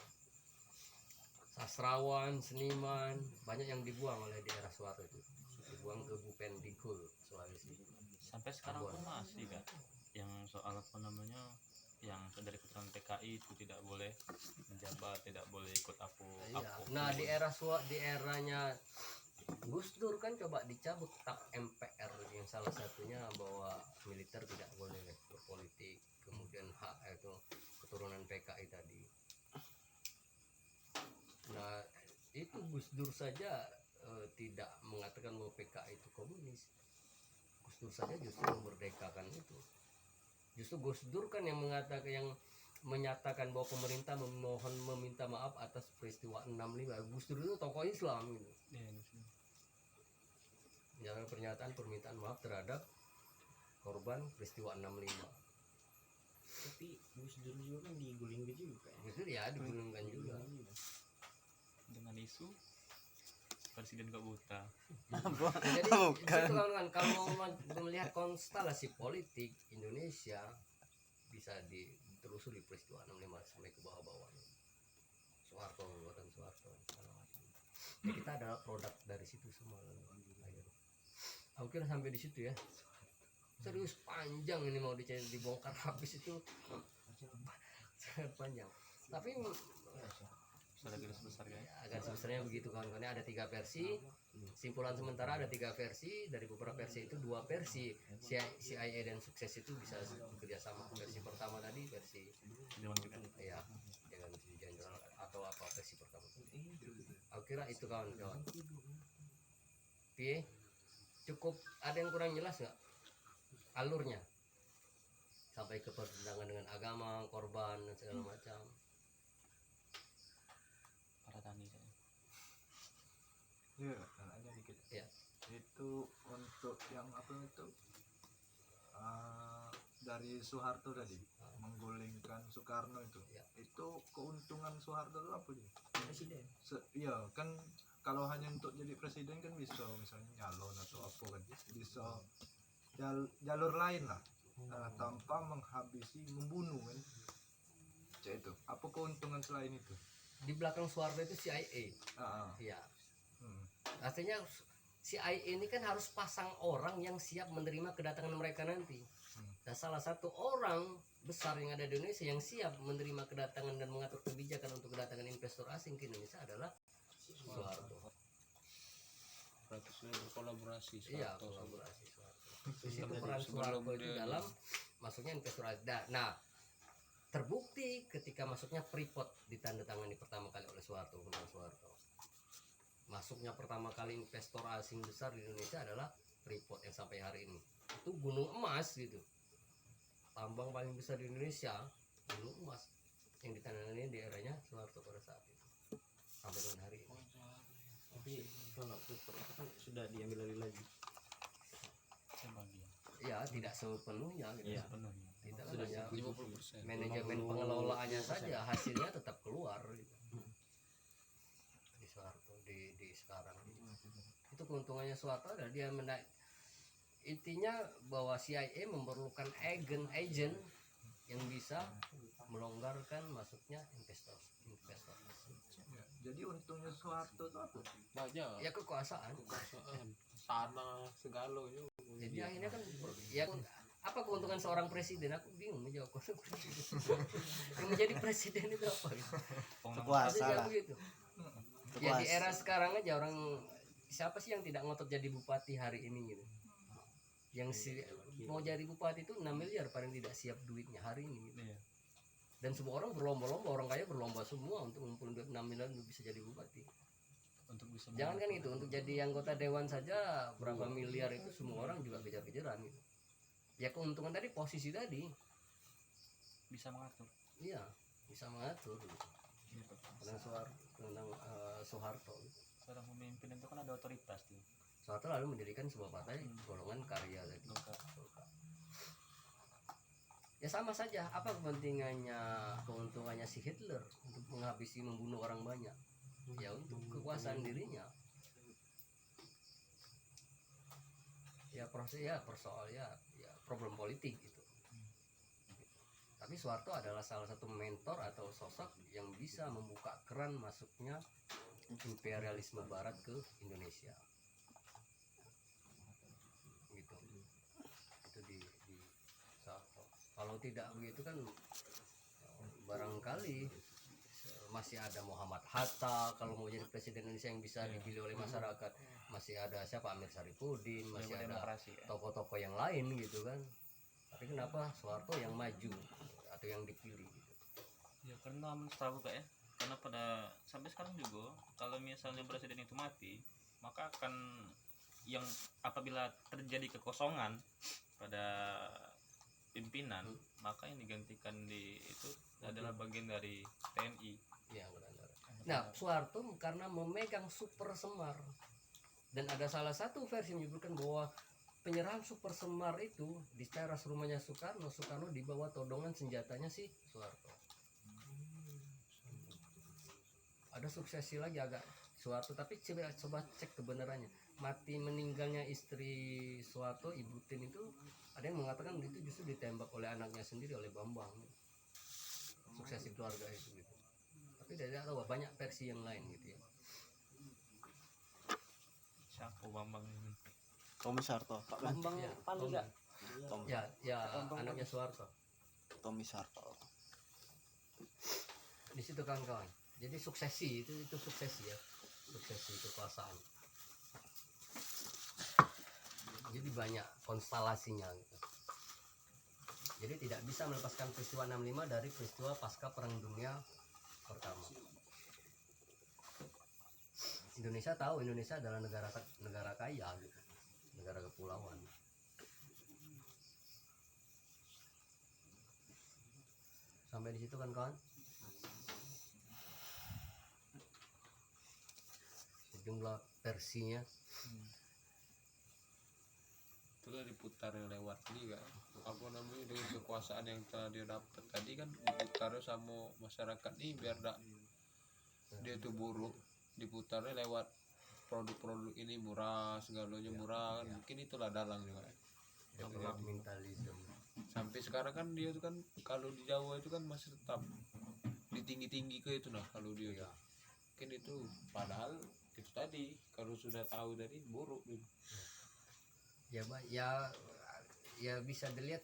A: Sastrawan, seniman banyak yang dibuang oleh di era Soeharto itu, dibuang ke Bupendikul Sulawesi.
C: Sampai sekarang pun masih kan yang soal apa namanya yang dari keterangan PKI itu tidak boleh menjabat, tidak boleh ikut
A: Iya. Nah di eranya Gus Dur kan coba dicabut tap MPR yang salah satunya bahwa militer tidak boleh berpolitik, kemudian hak itu keturunan PKI tadi. Nah itu Gus Dur saja tidak mengatakan bahwa PKI itu komunis. Gus Dur saja justru memerdekakan itu. Justru Gus Dur kan yang menyatakan bahwa pemerintah meminta maaf atas peristiwa 65. Gus Dur itu tokoh Islam gitu. Jangan permintaan maaf terhadap korban peristiwa 65.
B: tapi Gus Dur juga kan diguling juga ya.
A: Gus Dur ya digulingkan juga.
C: dengan isu presiden kok buta.
A: Jadi itu kawan-kawan kalau melihat konstelasi politik Indonesia bisa ditelusuri peristiwa 65 sampai ke bawah-bawahnya. Soeharto, buatan Soeharto segala macam. Ya, kita adalah produk dari situ semua. Aku kira sampai di situ ya. Serius panjang ini mau dibongkar habis itu sangat panjang. Tapi
C: Garis besar ya.
A: agak sebesarnya begitu kawan-kawan. Ada 3 versi. Simpulan sementara ada 3 versi. Dari beberapa versi itu 2 versi CIA dan sukses itu bisa bekerja sama. Versi pertama tadi versi ya dengan jenderal atau apa versi pertama. Aku kira itu kawan-kawan. Piye? Cukup ada yang kurang jelas nggak alurnya sampai ke pertentangan dengan agama, korban dan segala macam.
C: Para tani saya.
H: Iya, aja dikit.
A: Ya.
H: Itu untuk yang apa itu dari Soeharto tadi menggulingkan Soekarno itu.
A: Ya.
H: Itu keuntungan Soeharto itu apa dia?
B: Presiden.
H: Iya kan kalau hanya untuk jadi presiden kan bisa misalnya nyalon atau apa kan bisa jalur lain lah tanpa menghabisi membunuh kan. Cek itu apa keuntungan selain itu?
A: Di belakang Soeharto itu CIA. Iya. Artinya CIA ini kan harus pasang orang yang siap menerima kedatangan mereka nanti. Nah, Nah, salah satu orang besar yang ada di Indonesia yang siap menerima kedatangan dan mengatur kebijakan untuk kedatangan investor asing ke Indonesia adalah Soeharto.
D: Berarti sudah berkolaborasi
A: Iya,
D: Soeharto.
A: kolaborasi Soeharto. Di situ peran Soeharto itu dalam masuknya investor asing. Nah, terbukti ketika masuknya Freeport ditandatangani pertama kali oleh Soeharto. Masuknya pertama kali investor asing besar di Indonesia adalah Freeport yang sampai hari ini itu gunung emas gitu, tambang paling besar di Indonesia, gunung emas yang ditandatangani di eranya Soeharto pada saat itu sampai dengan hari ini.
B: Tapi kalau Freeport itu kan sudah diambil alih lagi.
C: Sebagian.
A: Ya tidak sepenuhnya gitu.
B: Iya.
C: Sepenuhnya.
A: Tidak
B: Sudah
A: hanya
D: 50%.
A: manajemen pengelolaannya saja hasilnya tetap keluar gitu. Di Soeharto di sekarang itu keuntungannya Soeharto adalah dia menaik, intinya bahwa CIA memerlukan agent yang bisa melonggarkan masuknya investor.
H: Ya, jadi untungnya Soeharto itu apa?
D: Banyak.
A: Ya kekuasaan.
D: Kekuasaan, tanah, segala itu.
A: Jadi akhirnya kan ya apa keuntungan seorang presiden? Aku bingung menjawab yang menjadi presiden itu apa gitu.
E: Kekuasaan
A: Maksudnya
E: lah.
A: begitu. Ya di era sekarang aja orang siapa sih yang tidak ngotot jadi bupati hari ini gitu. Yang mau jadi bupati itu 6 miliar paling tidak siap duitnya hari ini gitu.
C: Iya.
A: Dan semua orang berlomba-lomba, orang kaya berlomba semua untuk ngumpulin duit 6 miliar untuk bisa jadi bupati.
C: Untuk bisa
A: Jangan kan itu, untuk jadi anggota dewan saja berapa miliar itu semua orang juga kejar-kejaran gitu. Ya keuntungan tadi, posisi tadi,
C: bisa mengatur.
A: iya bisa mengatur gitu. Tentang Soeharto gitu.
C: Seorang pemimpin itu kan ada otoritas tuh.
A: Soeharto lalu mendirikan sebuah partai golongan karya tadi.
C: Golkar.
A: Ya sama saja, apa keuntungannya si Hitler untuk menghabisi, membunuh orang banyak? Ya untuk kekuasaan dirinya. Ya proses ya persoal ya problem politik gitu. Tapi Soeharto adalah salah satu mentor atau sosok yang bisa membuka keran masuknya imperialisme barat ke Indonesia. Gitu. Itu di Soeharto. Kalau tidak begitu kan barangkali masih ada Muhammad Hatta kalau mau jadi presiden Indonesia yang bisa dipilih oleh masyarakat, masih ada siapa, Amir Syarifuddin, masih ada
C: Demokrasi ya.
A: tokoh-tokoh yang lain gitu kan. Tapi kenapa Soeharto yang maju atau yang dipilih gitu?
C: Ya karena setahu kak ya, karena pada sampai sekarang juga kalau misalnya presiden itu mati, maka akan yang apabila terjadi kekosongan pada pimpinan, maka yang digantikan di itu adalah bagian dari TNI.
A: Ya benar. Nah Soeharto karena memegang Super Semar, dan ada salah satu versi menyebutkan bahwa penyerahan Super Semar itu di teras rumahnya Soekarno dibawa todongan senjatanya si Soeharto. Ada suksesi lagi agak Soeharto, tapi coba cek kebenarannya. Mati meninggalnya istri Soeharto, Ibu Tin itu ada yang mengatakan itu justru ditembak oleh anaknya sendiri, oleh Bambang. Suksesi keluarga itu gitu. Tapi tidak tahu, banyak versi yang lain gitu ya.
C: Siapa Bambang ini?
E: Tommy Soeharto, Pak Bang.
B: Bambang
A: Ya,
B: Pali enggak?
A: Ya anaknya Soeharto.
E: Tommy Soeharto.
A: Di situ kawan-kawan. Jadi suksesi itu suksesi ya, suksesi kekuasaan. Jadi banyak konstelasinya gitu. Jadi tidak bisa melepaskan peristiwa 65 dari peristiwa pasca Perang Dunia Pertama. Indonesia tahu Indonesia adalah negara kaya gitu, negara kepulauan. Sampai di situ kan kawan? Sejumlah versinya.
D: Itulah diputar lewat ini kan, apa namanya, dengan kekuasaan yang telah dia dapat tadi kan diputar sama masyarakat nih biar dia tuh buruk, diputarnya lewat produk-produk ini murah, segalanya murah kan. Mungkin itulah dalang juga
A: Developmentalism.
D: sampai sekarang kan dia tuh kan kalau di Jawa itu kan masih tetap di tinggi ke itu nah kalau dia tuh. Mungkin itu padahal itu tadi kalau sudah tahu tadi buruk gitu.
A: Ya ya bisa dilihat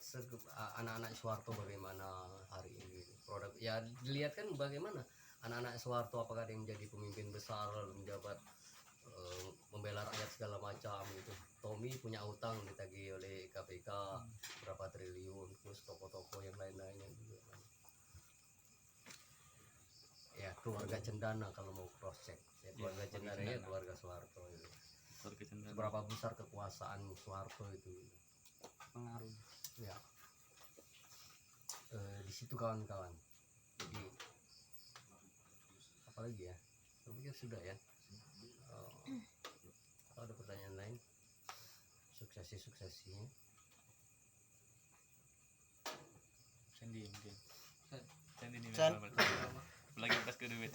A: anak-anak Soeharto bagaimana hari ini produk ya dilihat kan bagaimana anak-anak Soeharto apakah ada yang menjadi pemimpin besar menjabat membela rakyat segala macam gitu. Tommy punya utang ditagih oleh KPK berapa triliun, terus toko-toko yang lain-lainnya juga kan. Ya keluarga Cendana kalau mau cross check ya, keluarga Cendana ya keluarga Soeharto itu. Seberapa besar kekuasaan Soeharto itu
B: pengaruh.
A: ya di situ kawan-kawan. Jadi apalagi ya, saya pikir sudah ya. Kalau ada pertanyaan lain, suksesinya
C: Sandy mungkin. Sandy nih
E: San.
C: lagi pas ke duit.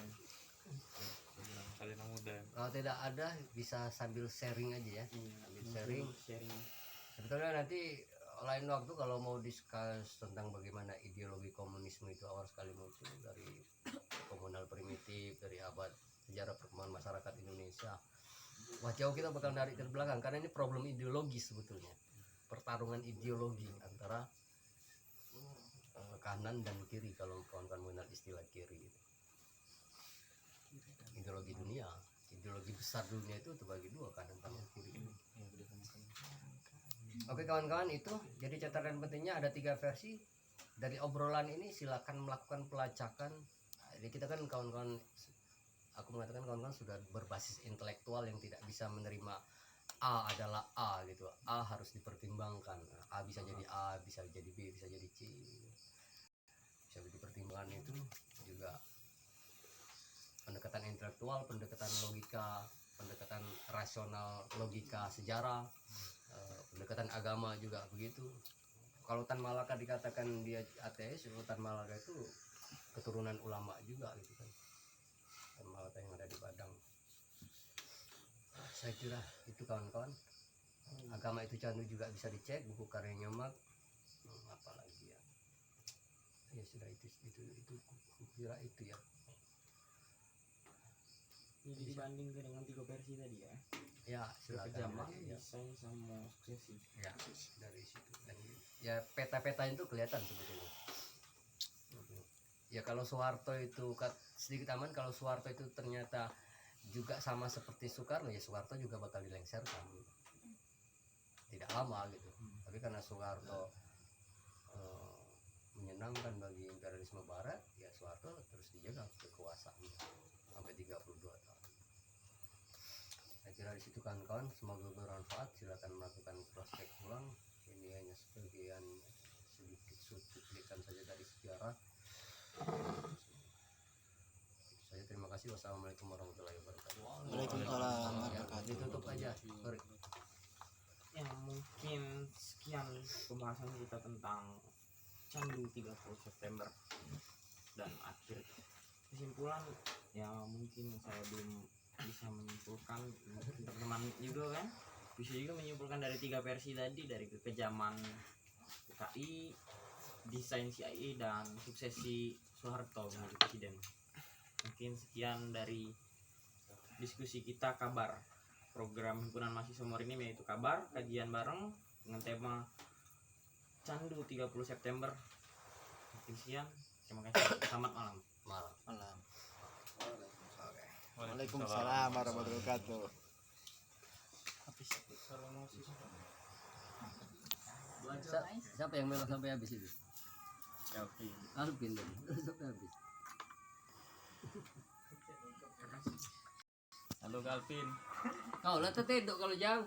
C: Kalian muda.
A: kalau tidak ada bisa sambil sharing aja ya, sambil sharing.
B: Sharing.
A: Sebetulnya nanti lain waktu kalau mau discuss tentang bagaimana ideologi komunisme itu awal sekali muncul dari komunal primitif, dari abad sejarah perkembangan masyarakat Indonesia. Wah jauh kita bakal narik ke belakang karena ini problem ideologi sebetulnya, pertarungan ideologi antara kanan dan kiri kalau kawan-kawan mengenal istilah kiri. Ideologi dunia, ideologi besar dunia itu terbagi dua, kanan sama kiri. Oke kawan-kawan, itu jadi catatan pentingnya ada 3 versi dari obrolan ini. Silakan melakukan pelacakan. Jadi kita kan kawan-kawan, aku mengatakan kawan-kawan sudah berbasis intelektual yang tidak bisa menerima A adalah A gitu. A harus dipertimbangkan. A bisa jadi A, bisa jadi B, bisa jadi C. Bisa dipertimbangkan itu juga pendekatan intelektual, pendekatan logika, pendekatan rasional, logika sejarah, pendekatan agama juga begitu. Kalau Tan Malaka dikatakan dia ateis, Tan Malaka itu keturunan ulama juga gitu kan. Tan Malaka yang ada di Padang. Saya kira itu kawan-kawan. Agama itu candu juga bisa dicek buku karya Nyomak. Apalagi ya. Ya sudah itu kira itu ya.
B: Jadi dibandingkan dengan 3 versi tadi ya.
A: Ya silakan.
B: Kejaman,
A: Ya.
B: desain sama suksesi.
A: Ya dari situ dan ya peta-peta itu kelihatan sebetulnya. Ya kalau Soeharto itu sedikit aman, kalau Soeharto itu ternyata juga sama seperti Soekarno, ya Soeharto juga bakal dilengsarkan tidak lama gitu. Tapi karena Soeharto menyenangkan bagi imperialisme Barat, ya Soeharto terus dijaga kekuasaannya sampai 32 tahun. Saya kira di situ kawan-kawan, semoga bermanfaat. Silakan melakukan cross check ulang. Ini hanya sebagian sedikit cuplikan saja dari sejarah. Saya terima kasih. Wassalamualaikum warahmatullahi wabarakatuh.
E: Waalaikumsalam
A: Ya,
E: warahmatullahi
A: ditutup aja. Sorry.
B: Ya mungkin sekian pembahasan kita tentang Candu 30 September dan akhir kesimpulan ya mungkin saya belum bisa menyimpulkan, mungkin teman-teman juga kan bisa juga menyimpulkan dari 3 versi tadi, dari kekejaman PKI, desain CIA dan suksesi Soeharto menjadi presiden. Mungkin sekian dari diskusi kita kabar program himpunan mahasiswa Morindim, yaitu kabar kajian bareng dengan tema Candu 30 September. Mungkin sekian, terima kasih, selamat malam.
E: Malam. Waalaikumsalam warahmatullahi wabarakatuh.
A: Siapa yang memang sampai habis itu? Alvin tadi. Sampai habis.
C: Halo Calvin.
A: Kau lah tetedok kalau jauh.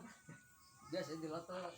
A: Biasa di latar.